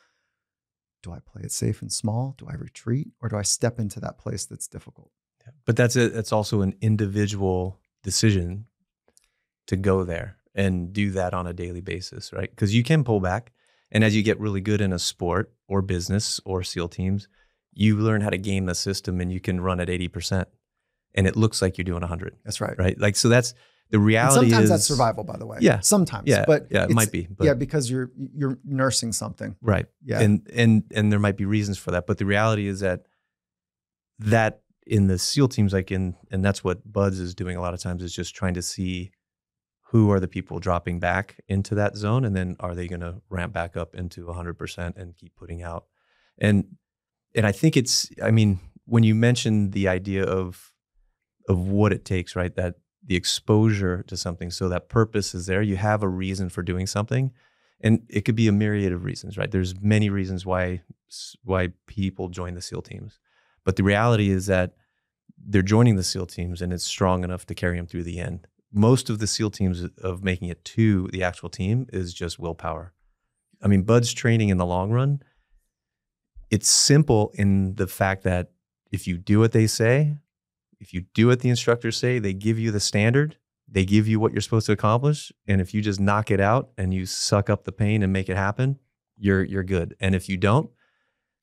[SPEAKER 2] Do I play it safe and small? Do I retreat? Or do I step into that place that's difficult?
[SPEAKER 1] Yeah. But that's also an individual decision to go there and do that on a daily basis, right? Because you can pull back. And as you get really good in a sport or business or SEAL teams, you learn how to game the system and you can run at 80%. And it looks like you're doing 100.
[SPEAKER 2] That's right.
[SPEAKER 1] Right? Like, so that's the reality.
[SPEAKER 2] And sometimes
[SPEAKER 1] is
[SPEAKER 2] that's survival, by the way.
[SPEAKER 1] Yeah.
[SPEAKER 2] Sometimes.
[SPEAKER 1] Yeah.
[SPEAKER 2] But
[SPEAKER 1] it might be. But,
[SPEAKER 2] yeah, because you're nursing something.
[SPEAKER 1] Right.
[SPEAKER 2] Yeah.
[SPEAKER 1] And there might be reasons for that. But the reality is that in the SEAL teams, and that's what BUDS is doing a lot of times, is just trying to see who are the people dropping back into that zone, and then are they going to ramp back up into 100% and keep putting out? And I think it's, I mean, when you mentioned the idea of what it takes, right? That the exposure to something, so that purpose is there. You have a reason for doing something, and it could be a myriad of reasons, right? There's many reasons why people join the SEAL teams, but the reality is that they're joining the SEAL teams, and it's strong enough to carry them through the end. Most of the SEAL teams of making it to the actual team is just willpower. I mean, BUD/S training in the long run, it's simple in the fact that if you do what they say, if you do what the instructors say, they give you the standard, they give you what you're supposed to accomplish. And if you just knock it out and you suck up the pain and make it happen, you're good. And if you don't,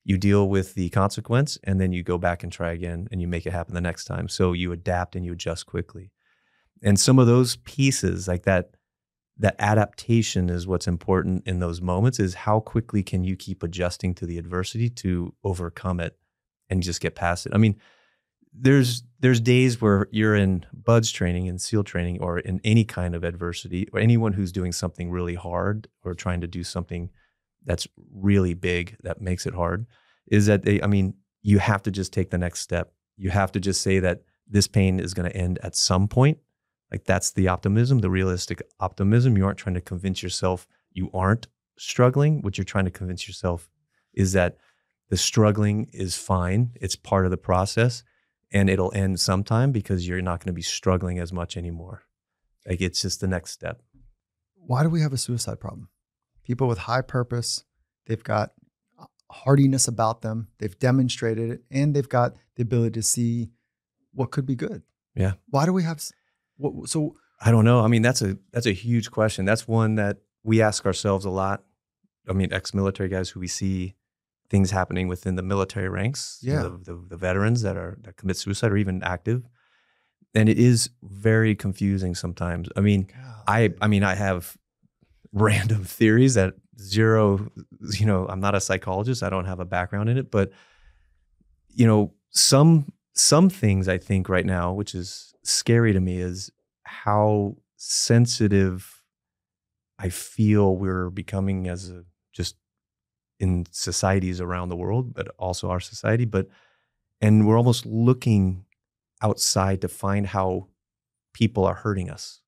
[SPEAKER 1] you deal with the consequence, and then you go back and try again, and you make it happen the next time. So you adapt and you adjust quickly. And some of those pieces, like that adaptation is what's important in those moments, is how quickly can you keep adjusting to the adversity to overcome it and just get past it. I mean, there's days where you're in BUD/S training and SEAL training, or in any kind of adversity, or anyone who's doing something really hard or trying to do something that's really big that makes it hard, is that you have to just take the next step. You have to just say that this pain is going to end at some point. Like, that's the optimism, the realistic optimism. You aren't trying to convince yourself you aren't struggling. What you're trying to convince yourself is that the struggling is fine. It's part of the process, and it'll end sometime, because you're not going to be struggling as much anymore. Like, it's just the next step.
[SPEAKER 2] Why do we have a suicide problem? People with high purpose, they've got hardiness about them, they've demonstrated it, and they've got the ability to see what could be good.
[SPEAKER 1] Yeah.
[SPEAKER 2] Why do we have so?
[SPEAKER 1] I don't know. I mean, that's a huge question. That's one that we ask ourselves a lot. I mean, ex-military guys who we see things happening within the military ranks,
[SPEAKER 2] Yeah.
[SPEAKER 1] the veterans that commit suicide, or even active. And it is very confusing sometimes. I mean, I have random theories that I'm not a psychologist. I don't have a background in it, but some things I think right now, which is scary to me, is how sensitive I feel we're becoming just in societies around the world, but also our society. And we're almost looking outside to find how people are hurting us.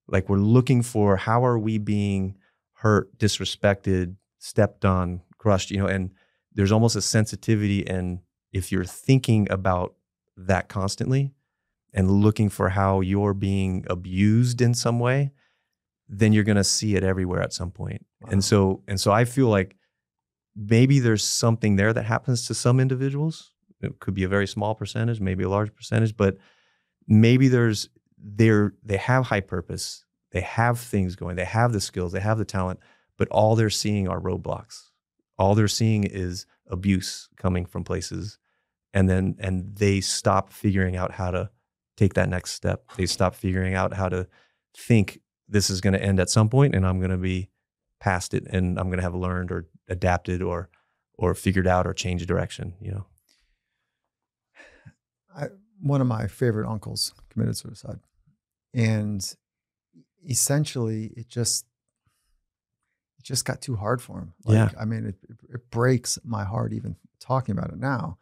[SPEAKER 1] Like, we're looking for, how are we being hurt, disrespected, stepped on, crushed, and there's almost a sensitivity. And if you're thinking about that constantly and looking for how you're being abused in some way, then you're going to see it everywhere at some point. Wow. And so I feel like maybe there's something there that happens to some individuals. It could be a very small percentage, maybe a large percentage, but maybe they have high purpose, they have things going, they have the skills, they have the talent, but all they're seeing are roadblocks. All they're seeing is abuse coming from places, and they stop figuring out how to take that next step. They stop figuring out how to think, this is going to end at some point, and I'm going to be past it, and I'm going to have learned or adapted or figured out or changed direction.
[SPEAKER 2] One of my favorite uncles committed suicide, and essentially it just got too hard for him. Like,
[SPEAKER 1] yeah.
[SPEAKER 2] I mean, it breaks my heart even talking about it now.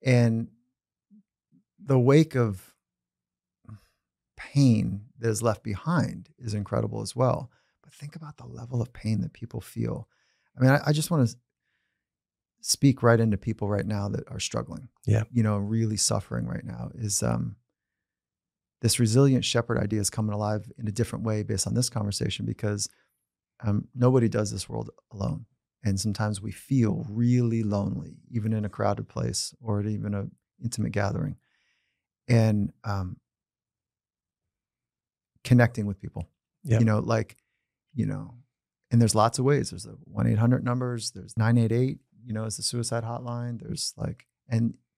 [SPEAKER 2] And the wake of pain that is left behind is incredible as well. But think about the level of pain that people feel. I mean, I just want to speak right into people right now that are struggling.
[SPEAKER 1] Yeah.
[SPEAKER 2] Really suffering right now. Is this resilient Shepard idea is coming alive in a different way based on this conversation, because nobody does this world alone. And sometimes we feel really lonely, even in a crowded place or at even an intimate gathering. And connecting with people,
[SPEAKER 1] yep.
[SPEAKER 2] And there's lots of ways. There's the 1-800 numbers, there's 988, as the suicide hotline. There's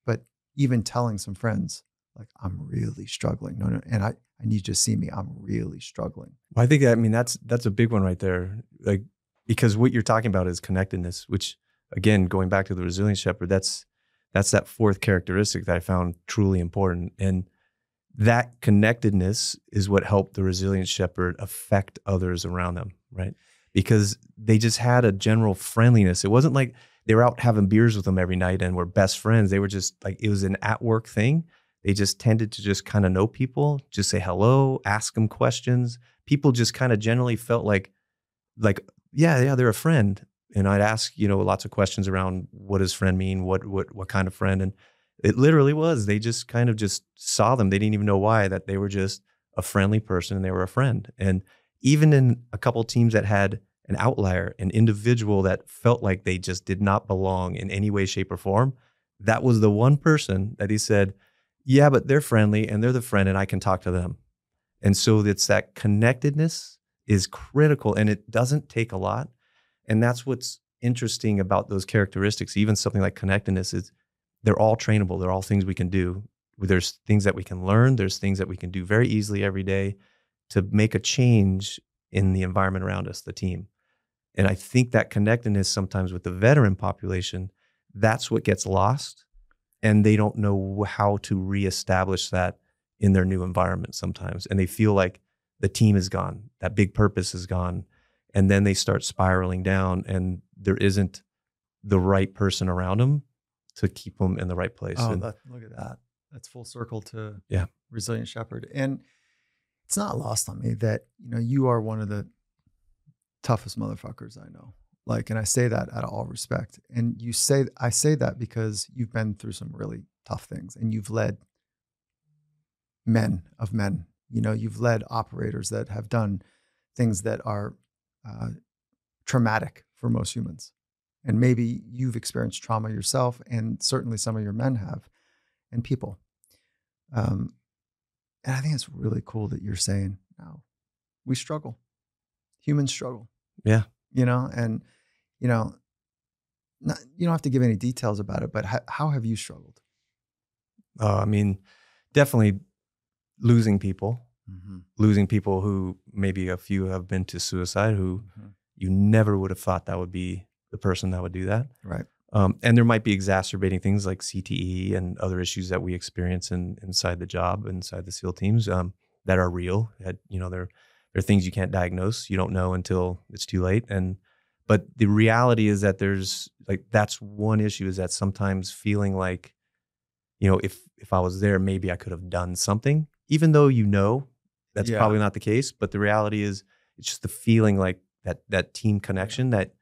[SPEAKER 2] but even telling some friends, like, I'm really struggling. No, and I need you to see me. I'm really struggling.
[SPEAKER 1] Well, I think that's a big one right there. Like, because what you're talking about is connectedness, which, again, going back to the resilient Shepard, that's that fourth characteristic that I found truly important. And that connectedness is what helped the resilient shepherd affect others around them, right? Because they just had a general friendliness. It wasn't like they were out having beers with them every night and were best friends. They were just like, it was an at-work thing. They just tended to just kind of know people, just say hello, ask them questions. People just kind of generally felt like, yeah, they're a friend. And I'd ask, lots of questions around what does friend mean? What kind of friend? And it literally was, they just kind of just saw them. They didn't even know why, that they were just a friendly person and they were a friend. And even in a couple teams that had an outlier, an individual that felt like they just did not belong in any way, shape, or form, that was the one person that he said, yeah, but they're friendly and they're the friend and I can talk to them. And so it's that connectedness is critical and it doesn't take a lot. And that's what's interesting about those characteristics. Even something like connectedness is they're all trainable. They're all things we can do. There's things that we can learn. There's things that we can do very easily every day to make a change in the environment around us, the team. And I think that connectedness sometimes with the veteran population, that's what gets lost. And they don't know how to reestablish that in their new environment sometimes. And they feel like the team is gone, that big purpose is gone. And then they start spiraling down and there isn't the right person around them to keep them in the right place.
[SPEAKER 2] Oh, look at that. That's full circle to Resilient Shepherd. And it's not lost on me that, you are one of the toughest motherfuckers I know. And I say that out of all respect. And I say that because you've been through some really tough things and you've led men of men. You've led operators that have done things that are traumatic for most humans. And maybe you've experienced trauma yourself, and certainly some of your men have, and people. And I think it's really cool that you're saying, no, we struggle. Humans struggle.
[SPEAKER 1] Yeah.
[SPEAKER 2] And, you don't have to give any details about it, but how have you struggled?
[SPEAKER 1] Definitely losing people who maybe a few have been to suicide, who you never would have thought that would be the person that would do that.
[SPEAKER 2] Right.
[SPEAKER 1] And there might be exacerbating things like CTE and other issues that we experience inside the job, inside the SEAL teams that are real. They're things you can't diagnose. You don't know until it's too late. But the reality is that that's one issue, is that sometimes feeling like, if I was there, maybe I could have done something, even though that's probably not the case. But the reality is it's just the feeling like that team connection that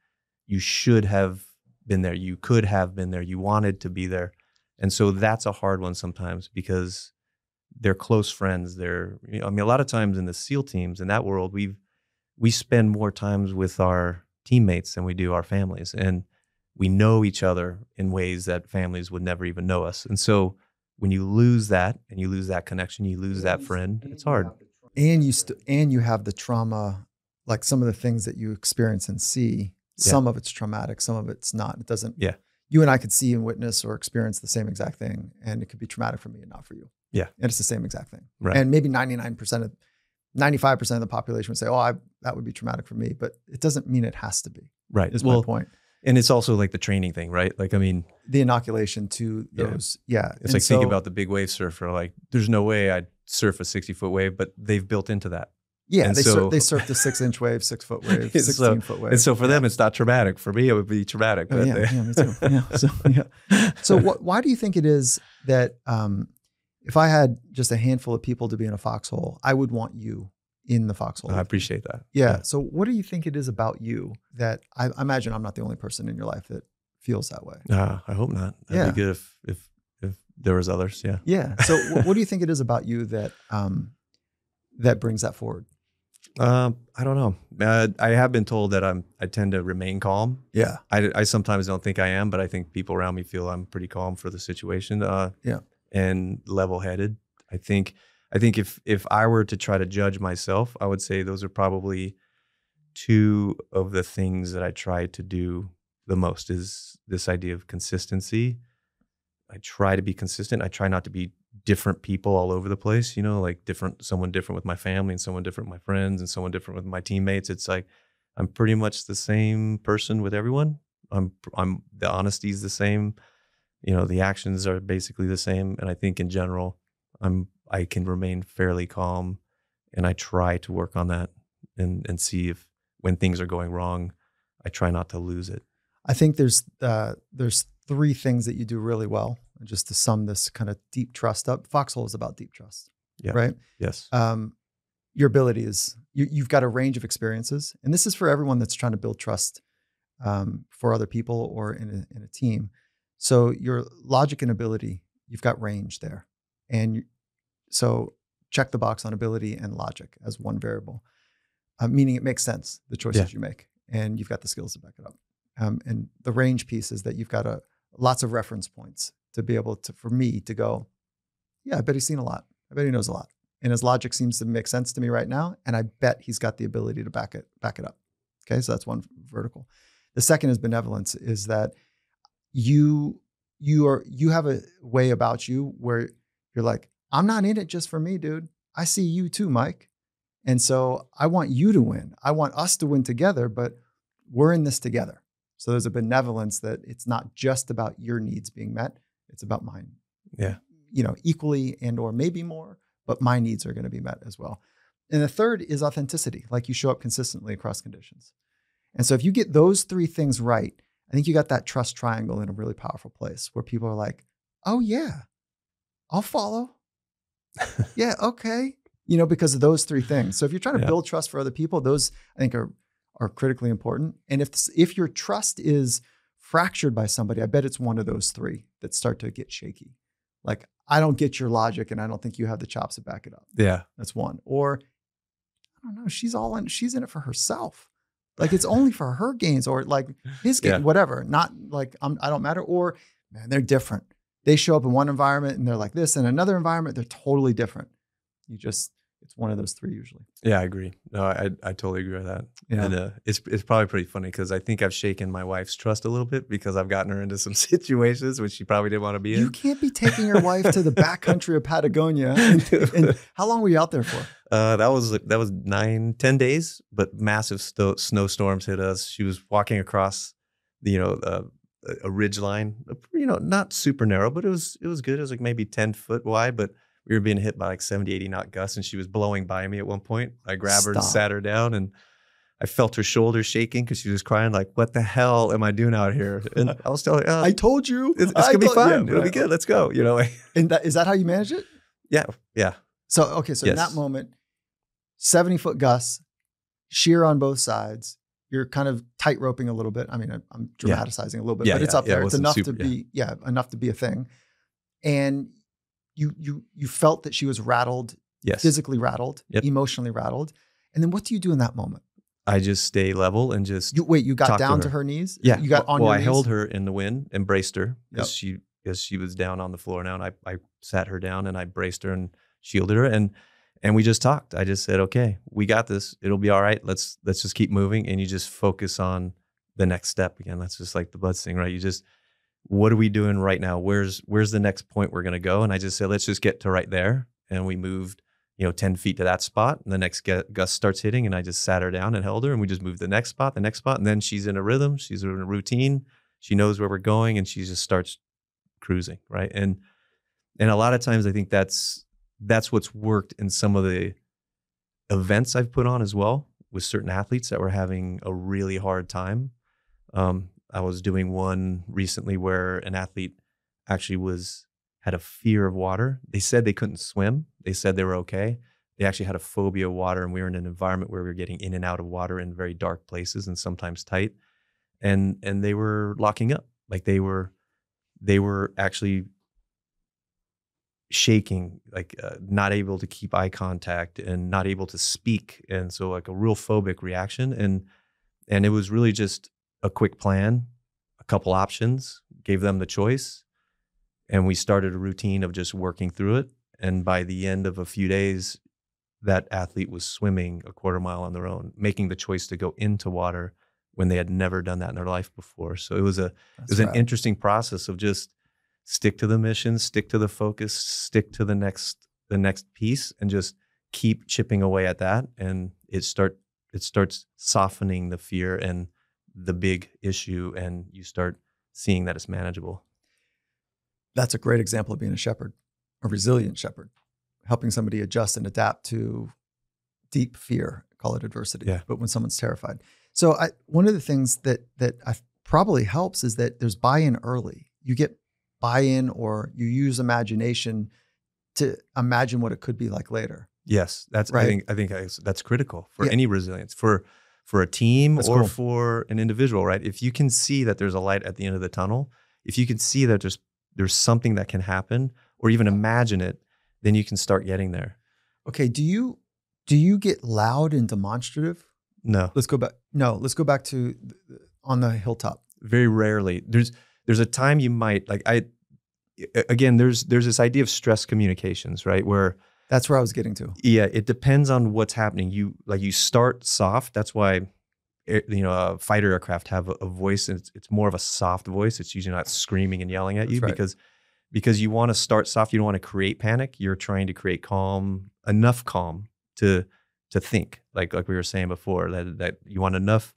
[SPEAKER 1] you should have been there. You could have been there. You wanted to be there. And so that's a hard one sometimes because they're close friends. A lot of times in the SEAL teams, in that world, we spend more times with our teammates than we do our families. And we know each other in ways that families would never even know us. And so when you lose that and you lose that connection, you lose that friend, it's hard.
[SPEAKER 2] And you have the trauma, like some of the things that you experience and see, some of it's traumatic, some of it's not. It doesn't, you and I could see and witness or experience the same exact thing, and it could be traumatic for me and not for you.
[SPEAKER 1] Yeah.
[SPEAKER 2] And it's the same exact thing.
[SPEAKER 1] Right.
[SPEAKER 2] And maybe 95% of the population would say, that would be traumatic for me, but it doesn't mean it has to be.
[SPEAKER 1] Right.
[SPEAKER 2] Is my point.
[SPEAKER 1] And it's also like the training thing, right? The
[SPEAKER 2] inoculation to those. Yeah.
[SPEAKER 1] It's like think about the big wave surfer. Like there's no way I'd surf a 60-foot wave, but they've built into that.
[SPEAKER 2] Yeah. And they surf the 6-inch wave, 6-foot wave, 16-foot wave.
[SPEAKER 1] And so for them, it's not traumatic. For me, it would be traumatic. But
[SPEAKER 2] me too. Yeah. So why do you think it is that if I had just a handful of people to be in a foxhole, I would want you in the foxhole?
[SPEAKER 1] I appreciate that.
[SPEAKER 2] Yeah. So what do you think it is about you that I imagine I'm not the only person in your life that feels that way?
[SPEAKER 1] I hope not. That'd be good if there was others. Yeah.
[SPEAKER 2] Yeah. So what do you think it is about you that that brings that forward?
[SPEAKER 1] I don't know. I have been told that I tend to remain calm.
[SPEAKER 2] Yeah.
[SPEAKER 1] I sometimes don't think I am, but I think people around me feel I'm pretty calm for the situation. And level-headed. I think if I were to try to judge myself, I would say those are probably two of the things that I try to do the most, is this idea of consistency. I try to be consistent. I try not to be different people all over the place, like someone different with my family and someone different with my friends and someone different with my teammates. It's like, I'm pretty much the same person with everyone. The honesty is the same. The actions are basically the same. And I think in general, I can remain fairly calm, and I try to work on that and see if when things are going wrong, I try not to lose it.
[SPEAKER 2] I think there's 3 things that you do really well. And just to sum this kind of deep trust up, Foxhole is about deep trust,
[SPEAKER 1] Yeah.
[SPEAKER 2] right?
[SPEAKER 1] Yes.
[SPEAKER 2] Your ability is you've got a range of experiences, and this is for everyone that's trying to build trust for other people or in a team. So your logic and ability, you've got range there, and so check the box on ability and logic as one variable, meaning it makes sense, the choices you make, and you've got the skills to back it up. And the range piece is that you've got lots of reference points to be able to, for me to go, yeah, I bet he's seen a lot. I bet he knows a lot. And his logic seems to make sense to me right now. And I bet he's got the ability to back it up. Okay. So that's one vertical. The second is benevolence, is that you have a way about you where you're like, I'm not in it just for me, dude. I see you too, Mike. And so I want you to win. I want us to win together, but we're in this together. So there's a benevolence that it's not just about your needs being met. It's about mine.
[SPEAKER 1] Yeah.
[SPEAKER 2] Equally and or maybe more, but my needs are going to be met as well. And the third is authenticity, like you show up consistently across conditions. And so if you get those 3 things right, I think you got that trust triangle in a really powerful place where people are like, oh yeah, I'll follow. Yeah, okay. Because of those 3 things. So if you're trying to build trust for other people, those I think are critically important. And if your trust is fractured by somebody, I bet it's one of those 3 that start to get shaky. Like, I don't get your logic and I don't think you have the chops to back it up.
[SPEAKER 1] Yeah.
[SPEAKER 2] That's one. Or, I don't know, she's in it for herself. Like, it's only for her gains or like his gains, whatever. Not like I don't matter. Or, man, they're different. They show up in one environment and they're like this. In another environment, they're totally different. It's one of those 3 usually.
[SPEAKER 1] Yeah, I agree. No, I totally agree with that. Yeah. And it's probably pretty funny because I think I've shaken my wife's trust a little bit because I've gotten her into some situations which she probably didn't want to be in.
[SPEAKER 2] You can't be taking your wife to the backcountry of Patagonia. And how long were you out there for?
[SPEAKER 1] That was 9-10 days, but massive snowstorms hit us. She was walking across, a ridge line, not super narrow, but it was good. It was like maybe 10 foot wide, but we were being hit by like 70, 80 knot gusts, and she was blowing by me at one point. I grabbed her and sat her down, and I felt her shoulders shaking because she was crying like, what the hell am I doing out here? And I was telling her,
[SPEAKER 2] I told you.
[SPEAKER 1] It's going to be fun. It'll be good. Let's go.
[SPEAKER 2] And is that how you manage it?
[SPEAKER 1] Yeah. Yeah.
[SPEAKER 2] So, okay. So in that moment, 70-foot gusts, sheer on both sides. You're kind of tight roping a little bit. I mean, I'm dramatizing a little bit, but it's up there. It's enough to be, enough to be a thing. And you felt that she was rattled, physically rattled, emotionally rattled. And then what do you do in that moment?
[SPEAKER 1] I just stay level and just
[SPEAKER 2] you got down to her knees?
[SPEAKER 1] Yeah.
[SPEAKER 2] You got on your knees?
[SPEAKER 1] I held her in the wind and braced her because she was down on the floor now. And I sat her down and I braced her and shielded her. And we just talked. I just said, okay, we got this. It'll be all right. Let's just keep moving. And you just focus on the next step again. That's just like the Buds thing, right? What are we doing right now? Where's the next point we're going to go? And I just said, let's just get to right there. And we moved, 10 feet to that spot. And the next gust starts hitting. And I just sat her down and held her. And we just moved the next spot. And then she's in a rhythm. She's in a routine. She knows where we're going. And she just starts cruising, right? And a lot of times I think that's what's worked in some of the events I've put on as well with certain athletes that were having a really hard time. I was doing one recently where an athlete actually had a fear of water. They said they couldn't swim. They said they were okay. They actually had a phobia of water, and we were in an environment where we were getting in and out of water in very dark places and sometimes tight. And they were locking up. Like they were actually shaking, like not able to keep eye contact and not able to speak. And so like a real phobic reaction. And it was really just a quick plan, a couple options, gave them the choice. And we started a routine of just working through it. And by the end of a few days, that athlete was swimming a quarter mile on their own, making the choice to go into water when they had never done that in their life before. So it was an interesting process of just stick to the mission, stick to the focus, stick to the next piece, and just keep chipping away at that. And it starts softening the fear and the big issue, and you start seeing that it's manageable.
[SPEAKER 2] That's a great example of being a shepherd, a resilient shepherd, helping somebody adjust and adapt to deep fear, call it adversity,
[SPEAKER 1] Yeah.
[SPEAKER 2] but when someone's terrified. So one of the things that probably helps is that there's buy-in early. You get buy-in, or you use imagination to imagine what it could be like later.
[SPEAKER 1] Yes, that's
[SPEAKER 2] right.
[SPEAKER 1] I think that's critical for any resilience, for a team
[SPEAKER 2] That's
[SPEAKER 1] or
[SPEAKER 2] cool.
[SPEAKER 1] for an individual, right? If you can see that there's a light at the end of the tunnel, if you can see that there's something that can happen, or even imagine it, then you can start getting there.
[SPEAKER 2] Okay, do you get loud and demonstrative?
[SPEAKER 1] No.
[SPEAKER 2] Let's go back. No, let's go back to on the hilltop.
[SPEAKER 1] Very rarely. There's a time you might, like, again, there's this idea of stress communications, right? Where
[SPEAKER 2] that's where I was getting to.
[SPEAKER 1] Yeah, it depends on what's happening. You start soft. That's why fighter aircraft have a voice, and it's more of a soft voice. It's usually not screaming and yelling at you,
[SPEAKER 2] right.
[SPEAKER 1] because you want to start soft. You don't want to create panic. You're trying to create enough calm to think, like we were saying before, that you want enough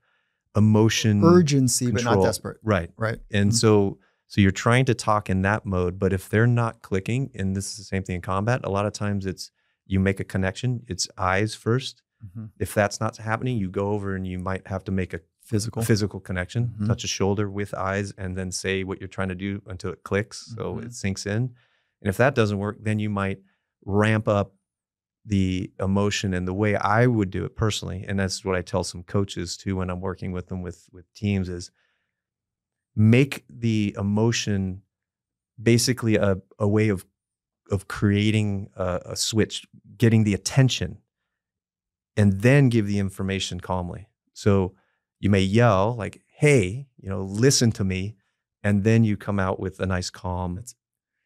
[SPEAKER 1] emotion,
[SPEAKER 2] urgency,
[SPEAKER 1] control,
[SPEAKER 2] but not desperate.
[SPEAKER 1] Right. And
[SPEAKER 2] mm-hmm.
[SPEAKER 1] So you're trying to talk in that mode, but if they're not clicking, and this is the same thing in combat, a lot of times you make a connection. It's eyes first.
[SPEAKER 2] Mm-hmm.
[SPEAKER 1] If that's not happening, you go over and you might have to make a
[SPEAKER 2] physical
[SPEAKER 1] connection,
[SPEAKER 2] mm-hmm.
[SPEAKER 1] touch a shoulder with eyes, and then say what you're trying to do until it clicks, so
[SPEAKER 2] mm-hmm.
[SPEAKER 1] it sinks in. And if that doesn't work, then you might ramp up the emotion. And the way I would do it personally, and that's what I tell some coaches too when I'm working with them with teams, is make the emotion basically a way of creating a switch, getting the attention, and then give the information calmly. So you may yell like, "Hey, listen to me," and then you come out with a nice calm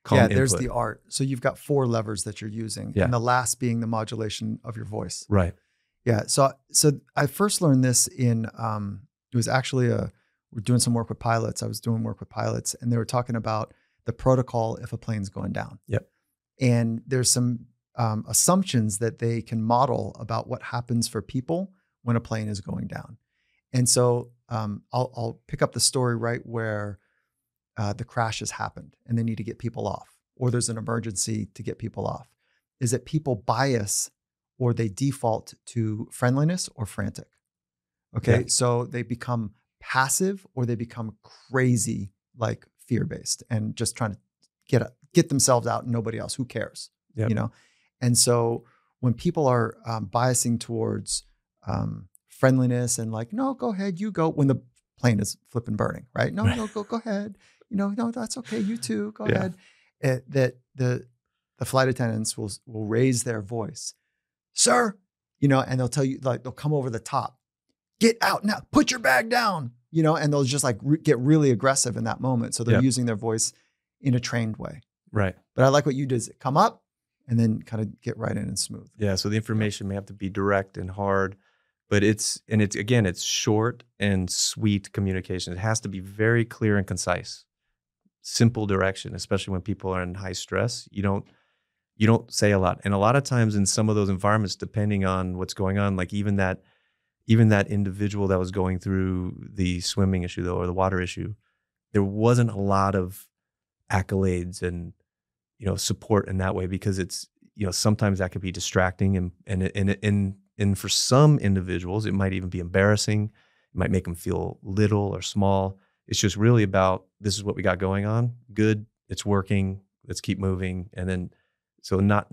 [SPEAKER 2] there's
[SPEAKER 1] input.
[SPEAKER 2] the art. So you've got 4 levers that you're using, and the last being the modulation of your voice.
[SPEAKER 1] Right.
[SPEAKER 2] Yeah. So I first learned this in it was actually we're doing some work with pilots. I was doing work with pilots, and they were talking about the protocol if a plane's going down.
[SPEAKER 1] Yep.
[SPEAKER 2] And there's some assumptions that they can model about what happens for people when a plane is going down. And so I'll pick up the story right where the crash has happened and they need to get people off, or there's an emergency to get people off. Is that people bias, or they default to friendliness or frantic. Okay. Yeah. So they become passive, or they become crazy, like fear-based, and just trying to get themselves out and nobody else. Who cares?
[SPEAKER 1] Yep.
[SPEAKER 2] And so when people are biasing towards friendliness and like, no, go ahead, you go, when the plane is flipping burning, right? No, go ahead. No, that's okay. You too, go ahead. That the flight attendants will raise their voice, sir, and they'll tell you, like, they'll come over the top. Get out now, put your bag down, and they'll just like get really aggressive in that moment. So they're using their voice in a trained way. Right. But I like what you did, is come up and then kind of get right in and smooth.
[SPEAKER 1] Yeah. So the information may have to be direct and hard, but it's short and sweet communication. It has to be very clear and concise, simple direction, especially when people are in high stress. You don't say a lot. And a lot of times in some of those environments, depending on what's going on, like even that individual that was going through the swimming issue though, or the water issue, there wasn't a lot of accolades and, support in that way, because it's, sometimes that could be distracting, and for some individuals, it might even be embarrassing. It might make them feel little or small. It's just really about, this is what we got going on. Good. It's working. Let's keep moving. And then, so not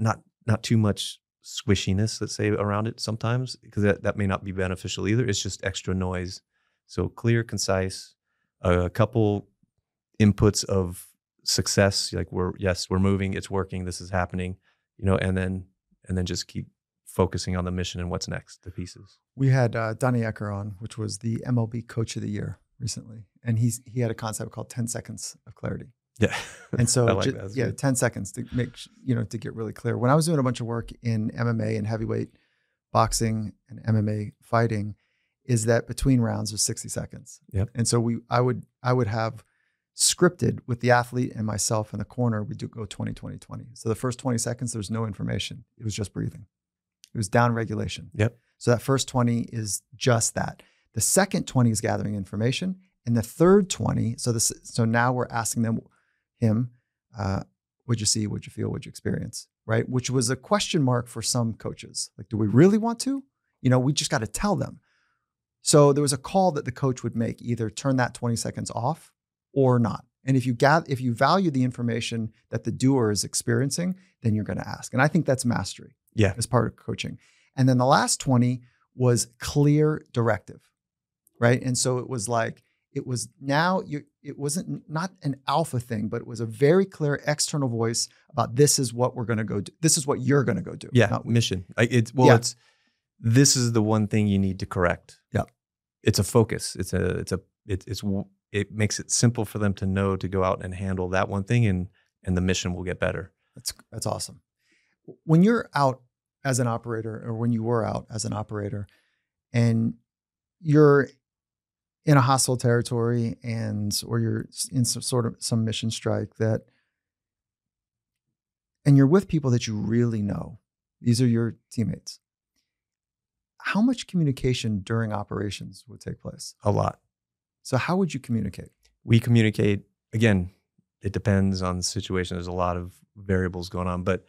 [SPEAKER 1] too much squishiness, let's say, around it sometimes, because that may not be beneficial either. It's just extra noise. So clear, concise, a couple inputs of success, like we're moving, it's working, this is happening, and then just keep focusing on the mission and what's next, the pieces.
[SPEAKER 2] We had Donnie Ecker on, which was the MLB Coach of the Year recently, and he had a concept called 10 seconds of clarity.
[SPEAKER 1] Yeah.
[SPEAKER 2] And so,
[SPEAKER 1] like that.
[SPEAKER 2] 10 seconds to make, to get really clear. When I was doing a bunch of work in MMA and heavyweight boxing and MMA fighting, is that between rounds there's 60 seconds.
[SPEAKER 1] Yep.
[SPEAKER 2] And so I would have scripted with the athlete and myself in the corner, we do go 20, 20, 20. So the first 20 seconds, there's no information. It was just breathing. It was down regulation.
[SPEAKER 1] Yep.
[SPEAKER 2] So that first 20 is just that. The second 20 is gathering information. And the third 20, so now we're asking him, what'd you see, what'd you feel, what'd you experience? right? Which was a question mark for some coaches. Like, do we really want to? We just got to tell them. So there was a call that the coach would make, either turn that 20 seconds off or not. And if you value the information that the doer is experiencing, then you're going to ask. And I think that's mastery.
[SPEAKER 1] Yeah.
[SPEAKER 2] As part of coaching. And then the last 20 was clear directive, right? And so it was like, it wasn't not an alpha thing, but it was a very clear external voice about this is what we're going to go do. This is what you're going to go do.
[SPEAKER 1] Yeah. Mission. This is the one thing you need to correct.
[SPEAKER 2] Yeah.
[SPEAKER 1] It's a focus. It makes it simple for them to know to go out and handle that one thing, and the mission will get better.
[SPEAKER 2] That's awesome. When you're out as an operator, or when you were out as an operator, and you're in a hostile territory or you're in some mission strike and you're with people that you really know, these are your teammates. How much communication during operations would take place?
[SPEAKER 1] A lot.
[SPEAKER 2] So how would you communicate?
[SPEAKER 1] We communicate, again, it depends on the situation. There's a lot of variables going on, but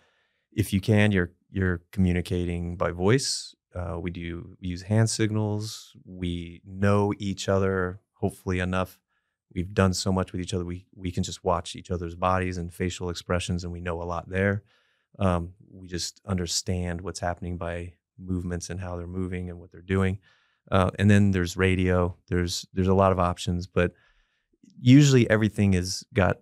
[SPEAKER 1] if you can, you're communicating by voice. We use hand signals. We know each other, hopefully enough. We've done so much with each other. We can just watch each other's bodies and facial expressions, and we know a lot there. We just understand what's happening by movements and how they're moving and what they're doing. And then there's radio. There's a lot of options, but usually everything has got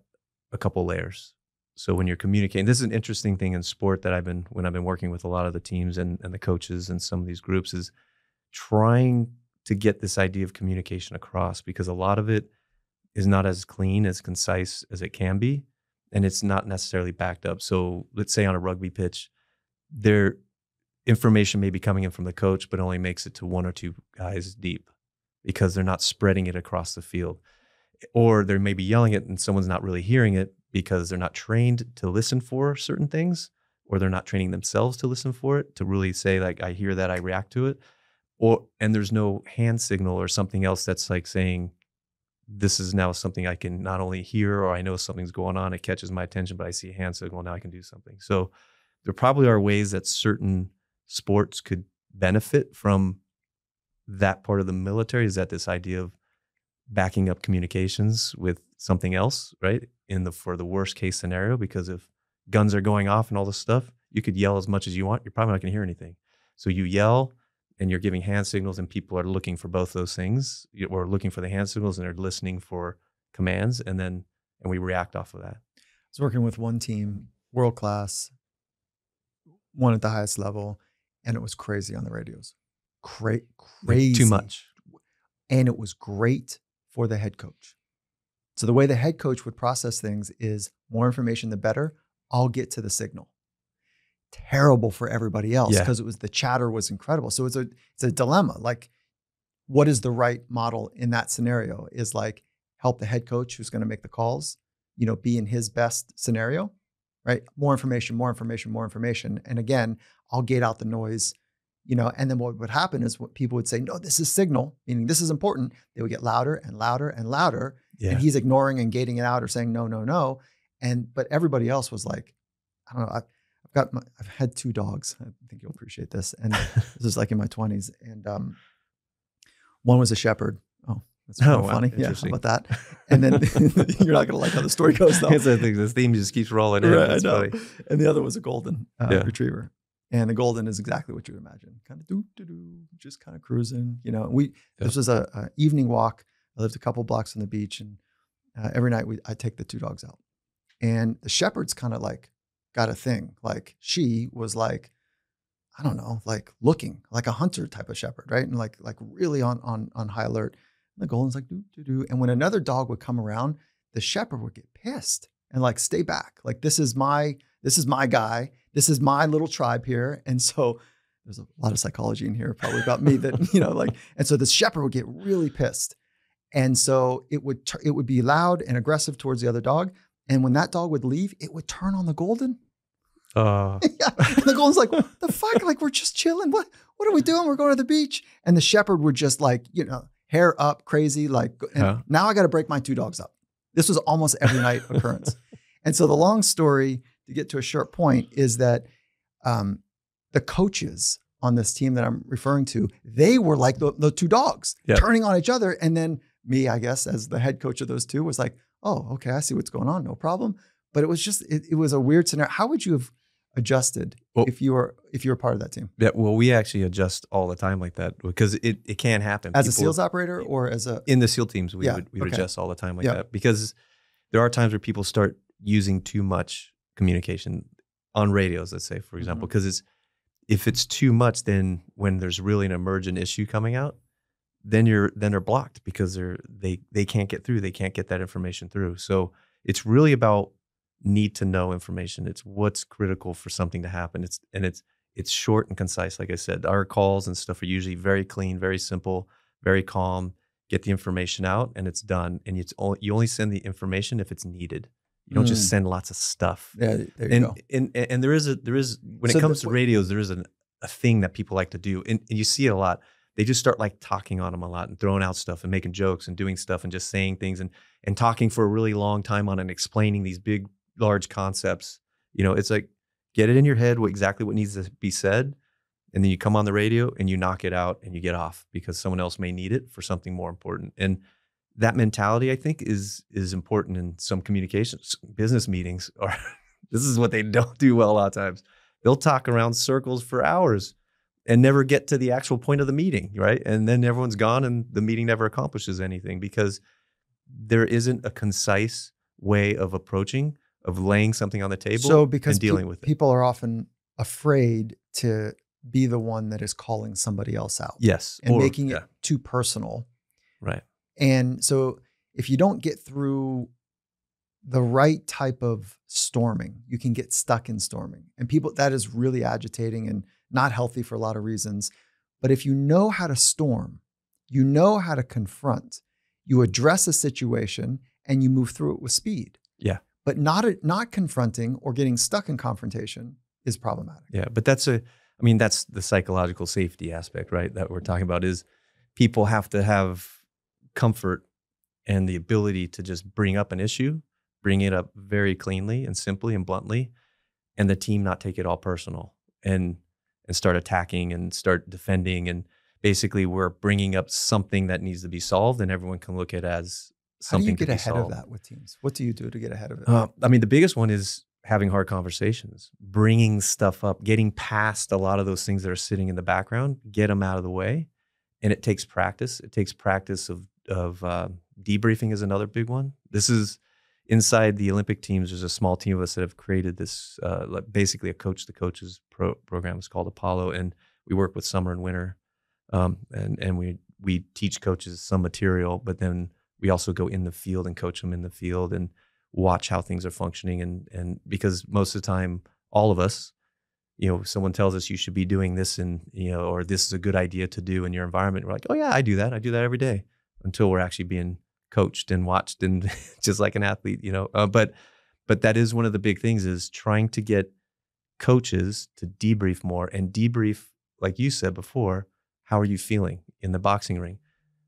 [SPEAKER 1] a couple layers. So when you're communicating, this is an interesting thing in sport that when I've been working with a lot of the teams and the coaches and some of these groups, is trying to get this idea of communication across, because a lot of it is not as clean, as concise as it can be, and it's not necessarily backed up. So let's say on a rugby pitch, their information may be coming in from the coach, but only makes it to one or two guys deep because they're not spreading it across the field. Or they may be yelling it and someone's not really hearing it because they're not trained to listen for certain things, or they're not training themselves to listen for it, to really say, like, I hear that, I react to it. And there's no hand signal or something else that's like saying, this is now something I can not only hear, or I know something's going on, it catches my attention, but I see a hand signal, now I can do something. So there probably are ways that certain sports could benefit from that part of the military, is that this idea of backing up communications with something else, right? For the worst case scenario, because if guns are going off and all this stuff, you could yell as much as you want, you're probably not going to hear anything. So you yell and you're giving hand signals, and people are looking for both those things, or looking for the hand signals and they're listening for commands, and we react off of that.
[SPEAKER 2] I was working with one team, world class, one at the highest level, and it was crazy on the radios. Crazy.
[SPEAKER 1] Too much.
[SPEAKER 2] And it was great for the head coach. So the way the head coach would process things is, more information, the better. I'll get to the signal. Terrible for everybody else, because the chatter was incredible. So it's a dilemma. Like, what is the right model in that scenario? Is like, help the head coach who's going to make the calls, be in his best scenario, right? More information, more information, more information. And again, I'll gate out the noise, and then what would happen is, what people would say, no, this is signal, meaning this is important. They would get louder and louder and louder. Yeah. And he's ignoring and gating it out, or saying, no, no, no. But everybody else was like, I don't know. I've had 2 dogs. I think you'll appreciate this. And this is like in my 20s. And one was a Shepherd. Oh, that's funny. Yeah, how about that? And then you're not going to like how the story goes, though.
[SPEAKER 1] This theme just keeps rolling in.
[SPEAKER 2] Right, I know. And the other was a golden retriever. And the golden is exactly what you would imagine. Kind of just kind of cruising. This was a evening walk. I lived a couple blocks from the beach, and every night I'd take the 2 dogs out. And the Shepherd's kind of like got a thing. Like, she was like, I don't know, like looking like a hunter type of shepherd, right? And like really on high alert. And the golden's like, do. And when another dog would come around, the shepherd would get pissed and like, stay back. Like, this is my guy. This is my little tribe here. And so there's a lot of psychology in here, probably about me, that, and so the shepherd would get really pissed. And so it would be loud and aggressive towards the other dog. And when that dog would leave, it would turn on the golden. Yeah. And the golden's like, what the fuck? Like, we're just chilling. What are we doing? We're going to the beach. And the shepherd would just like, hair up, crazy. Like, now I got to break my 2 dogs up. This was almost every night occurrence. And so the long story to get to a short point is that the coaches on this team that I'm referring to, they were like the two dogs turning on each other. And then me, I guess, as the head coach of those two was like, oh, okay, I see what's going on. No problem. But it was just, it was a weird scenario. How would you have adjusted if you were part of that team?
[SPEAKER 1] Yeah, well, we actually adjust all the time like that because it can happen.
[SPEAKER 2] As a SEALs operator or as a...
[SPEAKER 1] In the SEAL teams, we would adjust all the time like that because there are times where people start using too much communication on radios, let's say, for example, because if it's too much, then when there's really an emergent issue coming out, then they're blocked because they can't get through. They can't get that information through. So it's really about need to know information. It's what's critical for something to happen. It's short and concise. Like I said, our calls and stuff are usually very clean, very simple, very calm. Get the information out and it's done. And you only send the information if it's needed. You don't just send lots of stuff.
[SPEAKER 2] Yeah, there you go.
[SPEAKER 1] And there is when it comes to radios, there is a thing that people like to do, and you see it a lot. They just start like talking on them a lot and throwing out stuff and making jokes and doing stuff and just saying things and talking for a really long time on it and explaining these big, large concepts. It's like, get it in your head exactly what needs to be said, and then you come on the radio and you knock it out and you get off because someone else may need it for something more important. And that mentality, I think, is important in some communications. Business meetings are, this is what they don't do well a lot of times. They'll talk around circles for hours and never get to the actual point of the meeting, right? And then everyone's gone and the meeting never accomplishes anything because there isn't a concise way of approaching, of laying something on the table and dealing with it.
[SPEAKER 2] People are often afraid to be the one that is calling somebody else out.
[SPEAKER 1] Yes.
[SPEAKER 2] And making it too personal.
[SPEAKER 1] Right.
[SPEAKER 2] And so if you don't get through the right type of storming, you can get stuck in storming. And that is really agitating and not healthy for a lot of reasons. But if you know how to storm, you know how to confront, you address a situation and you move through it with speed.
[SPEAKER 1] Yeah.
[SPEAKER 2] But not confronting or getting stuck in confrontation is problematic.
[SPEAKER 1] Yeah. But that's the psychological safety aspect, right? That we're talking about is people have to have comfort and the ability to just bring up an issue, bring it up very cleanly and simply and bluntly, and the team not take it all personal and start attacking and start defending. And basically we're bringing up something that needs to be solved and everyone can look at it as something to be solved.
[SPEAKER 2] How do you get ahead of that with teams? What do you do to get ahead of it?
[SPEAKER 1] The biggest one is having hard conversations, bringing stuff up, getting past a lot of those things that are sitting in the background, get them out of the way. And it takes practice. It takes practice of debriefing is another big one. This is inside the Olympic teams. There's a small team of us that have created this, basically a coach to coaches program. It's called Apollo, and we work with summer and winter, and we teach coaches some material, but then we also go in the field and coach them in the field and watch how things are functioning. And because most of the time, all of us, someone tells us you should be doing this or this is a good idea to do in your environment. We're like, oh yeah, I do that. I do that every day, until we're actually being coached and watched and just like an athlete, but that is one of the big things is trying to get coaches to debrief more and debrief, like you said before, how are you feeling in the boxing ring?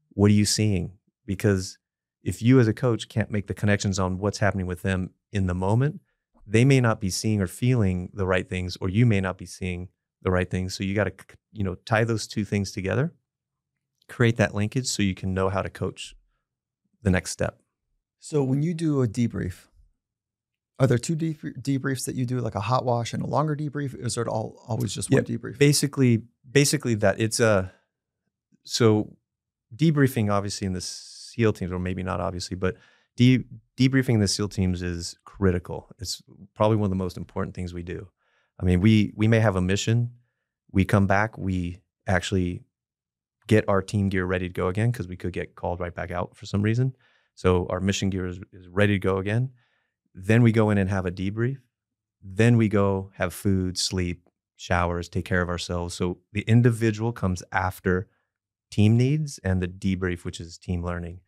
[SPEAKER 1] What are you seeing? Because if you as a coach can't make the connections on what's happening with them in the moment, they may not be seeing or feeling the right things, or you may not be seeing the right things. So you got to, tie those two things together, create that linkage so you can know how to coach the next step.
[SPEAKER 2] So when you do a debrief, are there two debriefs that you do, like a hot wash and a longer debrief? Is it always just one debrief? Basically
[SPEAKER 1] that it's so debriefing obviously in the SEAL teams, or maybe not obviously, but debriefing in the SEAL teams is critical. It's probably one of the most important things we do. I mean, we may have a mission. We come back, we actually get our team gear ready to go again because we could get called right back out for some reason. So our mission gear is ready to go again. Then we go in and have a debrief. Then we go have food, sleep, showers, take care of ourselves. So the individual comes after team needs and the debrief, which is team learning.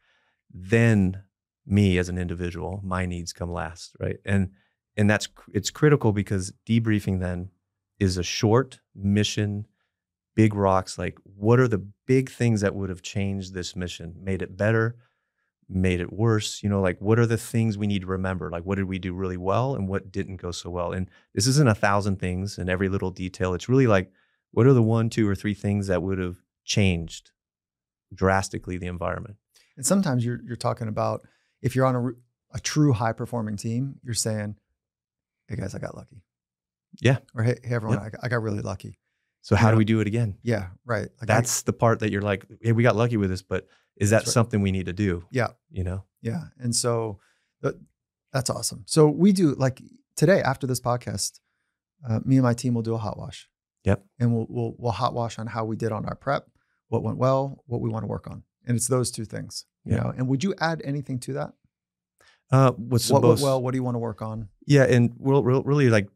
[SPEAKER 1] Then me as an individual, my needs come last, right? And it's critical because debriefing then is a short mission, big rocks, like what are the big things that would have changed this mission, made it better, made it worse? Like what are the things we need to remember? Like what did we do really well and what didn't go so well? And this isn't 1,000 things and every little detail. It's really like, what are the 1, 2, or 3 things that would have changed drastically the environment?
[SPEAKER 2] And sometimes you're talking about, if you're on a true high performing team, you're saying, hey guys, I got lucky.
[SPEAKER 1] Yeah.
[SPEAKER 2] Or hey everyone,
[SPEAKER 1] Yep.
[SPEAKER 2] I got really lucky.
[SPEAKER 1] So how do we do it again?
[SPEAKER 2] Yeah, right. Like
[SPEAKER 1] That's the part that you're like, hey, we got lucky with this, but is that something we need to do?
[SPEAKER 2] Yeah. Yeah. And so that's awesome. So we do, like today after this podcast, me and my team will do a hot wash.
[SPEAKER 1] Yep.
[SPEAKER 2] And we'll hot wash on how we did on our prep, what went well, what we want to work on. And it's those 2 things, you know. And would you add anything to that? What do you want to work on?
[SPEAKER 1] Yeah. And we'll really like,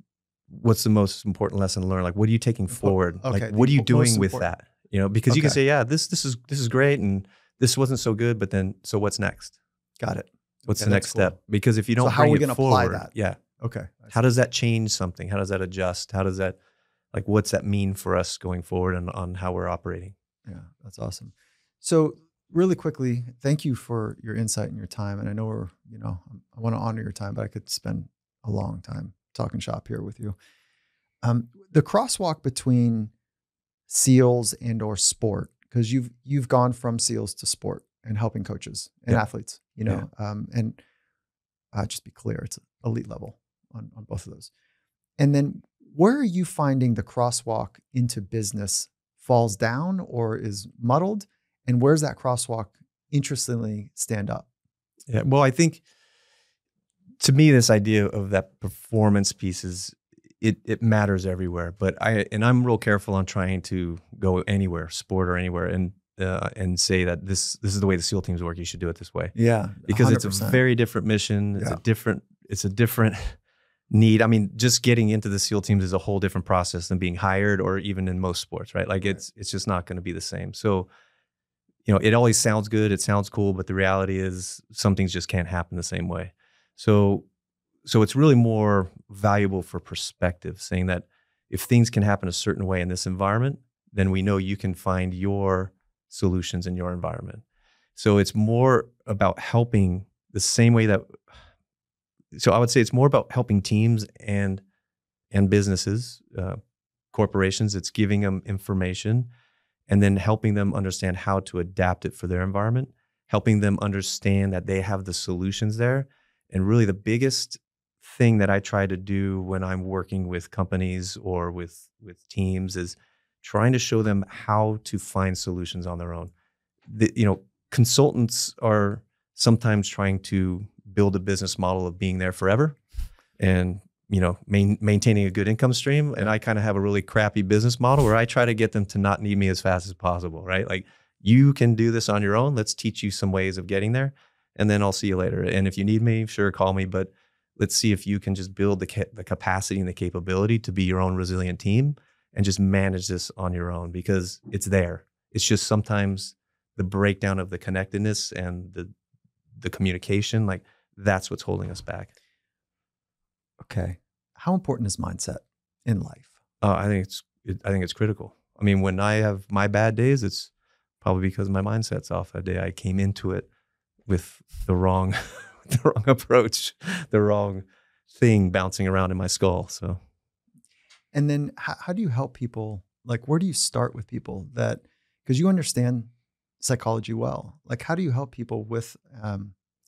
[SPEAKER 1] what's the most important lesson to learn? Like, what are you taking forward?
[SPEAKER 2] Okay,
[SPEAKER 1] like, what are you doing with that? Because you can say, yeah, this is great. And this wasn't so good, but then, so what's next?
[SPEAKER 2] Got it.
[SPEAKER 1] What's the next step? Because if you don't,
[SPEAKER 2] how are we going to apply
[SPEAKER 1] forward,
[SPEAKER 2] that?
[SPEAKER 1] Yeah.
[SPEAKER 2] Okay.
[SPEAKER 1] How does that change something? How does that adjust? How does that, like, what's that mean for us going forward and on how we're operating?
[SPEAKER 2] Yeah, that's awesome. So really quickly, thank you for your insight and your time. And I know I want to honor your time, but I could spend a long time talking shop here with you. The crosswalk between SEALs and or sport, because you've gone from SEALs to sport and helping coaches and athletes, and just be clear, it's elite level on both of those. And then where are you finding the crosswalk into business falls down or is muddled? And where's that crosswalk interestingly stand up?
[SPEAKER 1] Yeah. Well, I think to me, this idea of that performance piece is, it matters everywhere, but I'm real careful on trying to go anywhere, sport or anywhere, and say that this is the way the SEAL teams work. You should do it this way.
[SPEAKER 2] Yeah,
[SPEAKER 1] because
[SPEAKER 2] 100%.
[SPEAKER 1] it's a very different mission. It's a different need. I mean, just getting into the SEAL teams is a whole different process than being hired, or even in most sports, right? Like it's just not going to be the same. So, it always sounds good, it sounds cool, but the reality is some things just can't happen the same way. So it's really more valuable for perspective, saying that if things can happen a certain way in this environment, then we know you can find your solutions in your environment. So it's more about helping the same way that, so I would say it's more about helping teams and businesses, corporations. It's giving them information and then helping them understand how to adapt it for their environment, helping them understand that they have the solutions there. And really the biggest thing that I try to do when I'm working with companies or with teams is trying to show them how to find solutions on their own. Consultants are sometimes trying to build a business model of being there forever and, maintaining a good income stream. And I kind of have a really crappy business model where I try to get them to not need me as fast as possible, right? Like, you can do this on your own. Let's teach you some ways of getting there. And then I'll see you later. And if you need me, sure, call me. But let's see if you can just build the capacity and the capability to be your own resilient team and just manage this on your own, because it's there. It's just sometimes the breakdown of the connectedness and the communication, like that's what's holding us back.
[SPEAKER 2] Okay. How important is mindset in life?
[SPEAKER 1] I think it's critical. I mean, when I have my bad days, it's probably because my mindset's off that day. I came into it with the wrong approach, the wrong thing bouncing around in my skull. So,
[SPEAKER 2] and then how do you help people? Like, where do you start with people because you understand psychology well? Like, how do you help people with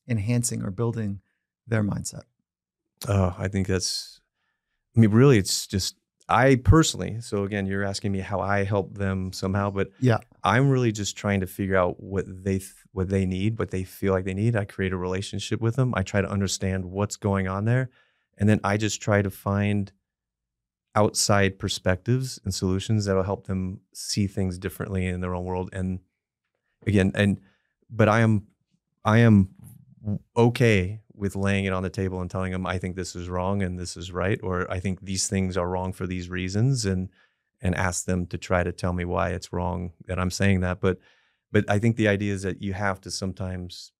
[SPEAKER 2] enhancing or building their mindset?
[SPEAKER 1] I think really it's just, I personally, so again, you're asking me how I help them somehow, but
[SPEAKER 2] yeah,
[SPEAKER 1] I'm really just trying to figure out what they need, what they feel like they need. I create a relationship with them. I try to understand what's going on there. And then I just try to find outside perspectives and solutions that'll help them see things differently in their own world. And again, but I am okay with laying it on the table and telling them, I think this is wrong and this is right, or I think these things are wrong for these reasons, and ask them to try to tell me why it's wrong that I'm saying that. But I think the idea is that you have to sometimes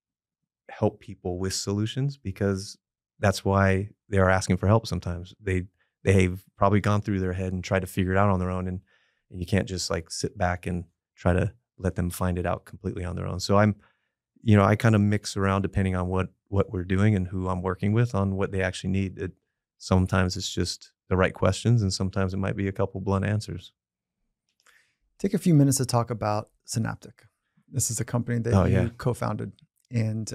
[SPEAKER 1] help people with solutions, because that's why they are asking for help sometimes. They have probably gone through their head and tried to figure it out on their own, and you can't just like sit back and try to let them find it out completely on their own. So I kind of mix around depending on what we're doing and who I'm working with on what they actually need. Sometimes it's just the right questions, and sometimes it might be a couple blunt answers.
[SPEAKER 2] Take a few minutes to talk about Synaptic. This is a company that you co-founded. And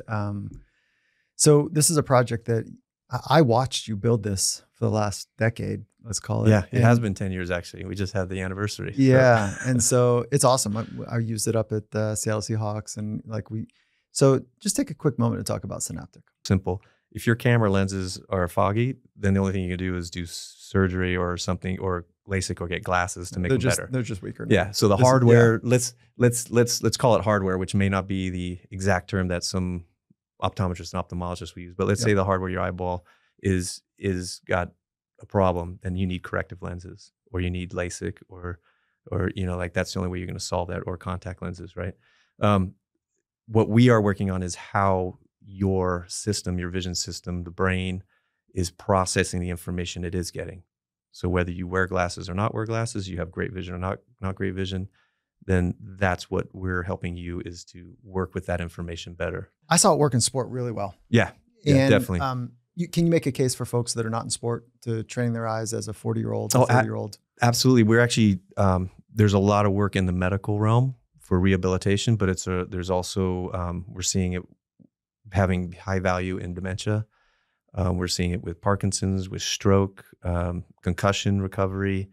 [SPEAKER 2] so this is a project that I watched you build this for the last decade, let's call it.
[SPEAKER 1] Yeah, it has been 10 years actually. We just had the anniversary.
[SPEAKER 2] Yeah, and so it's awesome. I used it up at the Seattle Seahawks, and so just take a quick moment to talk about Synaptic.
[SPEAKER 1] Simple. If your camera lenses are foggy, then the only thing you can do is do surgery or something, or LASIK, or get glasses to make them better.
[SPEAKER 2] They're just weaker.
[SPEAKER 1] Yeah. So the hardware, let's call it hardware, which may not be the exact term that some optometrists and ophthalmologists will use, but let's say the hardware, your eyeball is got a problem, then you need corrective lenses, or you need LASIK, or that's the only way you're going to solve that, or contact lenses, right? What we are working on is how your system, your vision system, the brain, is processing the information it is getting. So whether you wear glasses or not wear glasses, you have great vision or not great vision, then that's what we're helping you, is to work with that information better.
[SPEAKER 2] I saw it work in sport really well.
[SPEAKER 1] Yeah, definitely.
[SPEAKER 2] Can you make a case for folks that are not in sport to training their eyes as a 40-year-old, 30-year-old?
[SPEAKER 1] Absolutely. We're actually, there's a lot of work in the medical realm for rehabilitation, but there's also, we're seeing it having high value in dementia. We're seeing it with Parkinson's, with stroke, concussion recovery,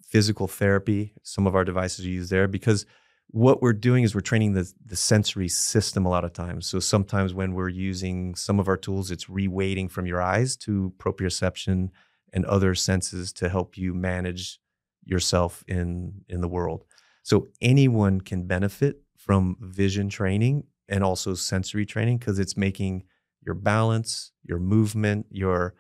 [SPEAKER 1] physical therapy. Some of our devices are used there, because what we're doing is we're training the sensory system a lot of times. So sometimes when we're using some of our tools, it's reweighting from your eyes to proprioception and other senses to help you manage yourself in the world. So anyone can benefit from vision training and also sensory training, because it's making your balance, your movement, your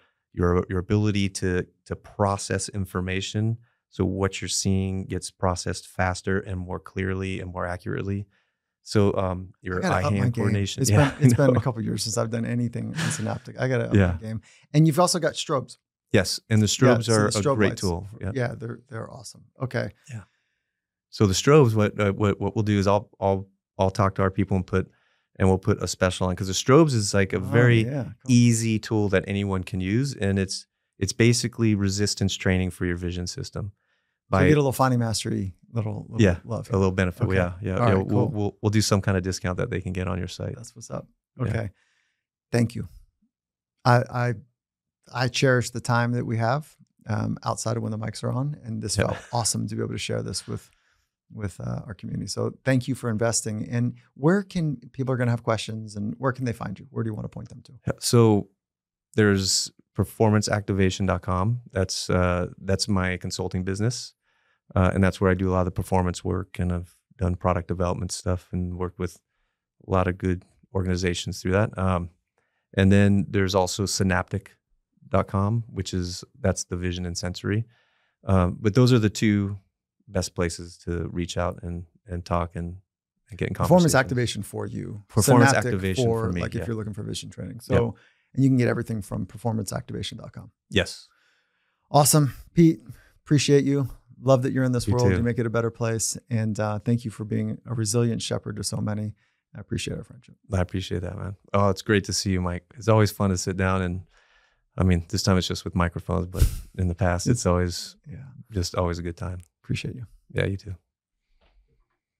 [SPEAKER 1] ability to process information. So what you're seeing gets processed faster and more clearly and more accurately. So your eye-hand coordination.
[SPEAKER 2] It's been a couple of years since I've done anything in Synaptic. I got to up my game. And you've also got strobes.
[SPEAKER 1] Yes, and the strobes are a great
[SPEAKER 2] lights.
[SPEAKER 1] tool.
[SPEAKER 2] Yeah, they're awesome. Okay.
[SPEAKER 1] Yeah. So the strobes, what we'll do is I'll talk to our people and we'll put a special on, because the strobes is like a very easy tool that anyone can use, and it's basically resistance training for your vision system.
[SPEAKER 2] So you get a little finding mastery, little love here.
[SPEAKER 1] A little benefit.
[SPEAKER 2] Okay.
[SPEAKER 1] Yeah.
[SPEAKER 2] Right, cool.
[SPEAKER 1] We'll do some kind of discount that they can get on your site.
[SPEAKER 2] That's what's up. Okay. Thank you. I cherish the time that we have outside of when the mics are on, and this felt awesome to be able to share this with our community. So thank you for investing. And where can people are going to have questions, and where can they find you? Where do you want to point them to?
[SPEAKER 1] So there's performanceactivation.com. That's my consulting business. And that's where I do a lot of the performance work, and I've done product development stuff and worked with a lot of good organizations through that. And then there's also synaptic.com, that's the vision and sensory. But those are the two best places to reach out and talk and get in conversation.
[SPEAKER 2] Performance activation for you.
[SPEAKER 1] Performance
[SPEAKER 2] Synaptic
[SPEAKER 1] activation for me.
[SPEAKER 2] Like if you're looking for vision training. So, and you can get everything from performanceactivation.com.
[SPEAKER 1] Yes.
[SPEAKER 2] Awesome. Pete, appreciate you. Love that you're in this world.
[SPEAKER 1] Too.
[SPEAKER 2] You make it a better place. And thank you for being a resilient shepherd to so many. I appreciate our friendship.
[SPEAKER 1] I appreciate that, man. Oh, it's great to see you, Mike. It's always fun to sit down, and I mean, this time it's just with microphones, but in the past, it's always just always a good time.
[SPEAKER 2] Appreciate you.
[SPEAKER 1] Yeah, you too.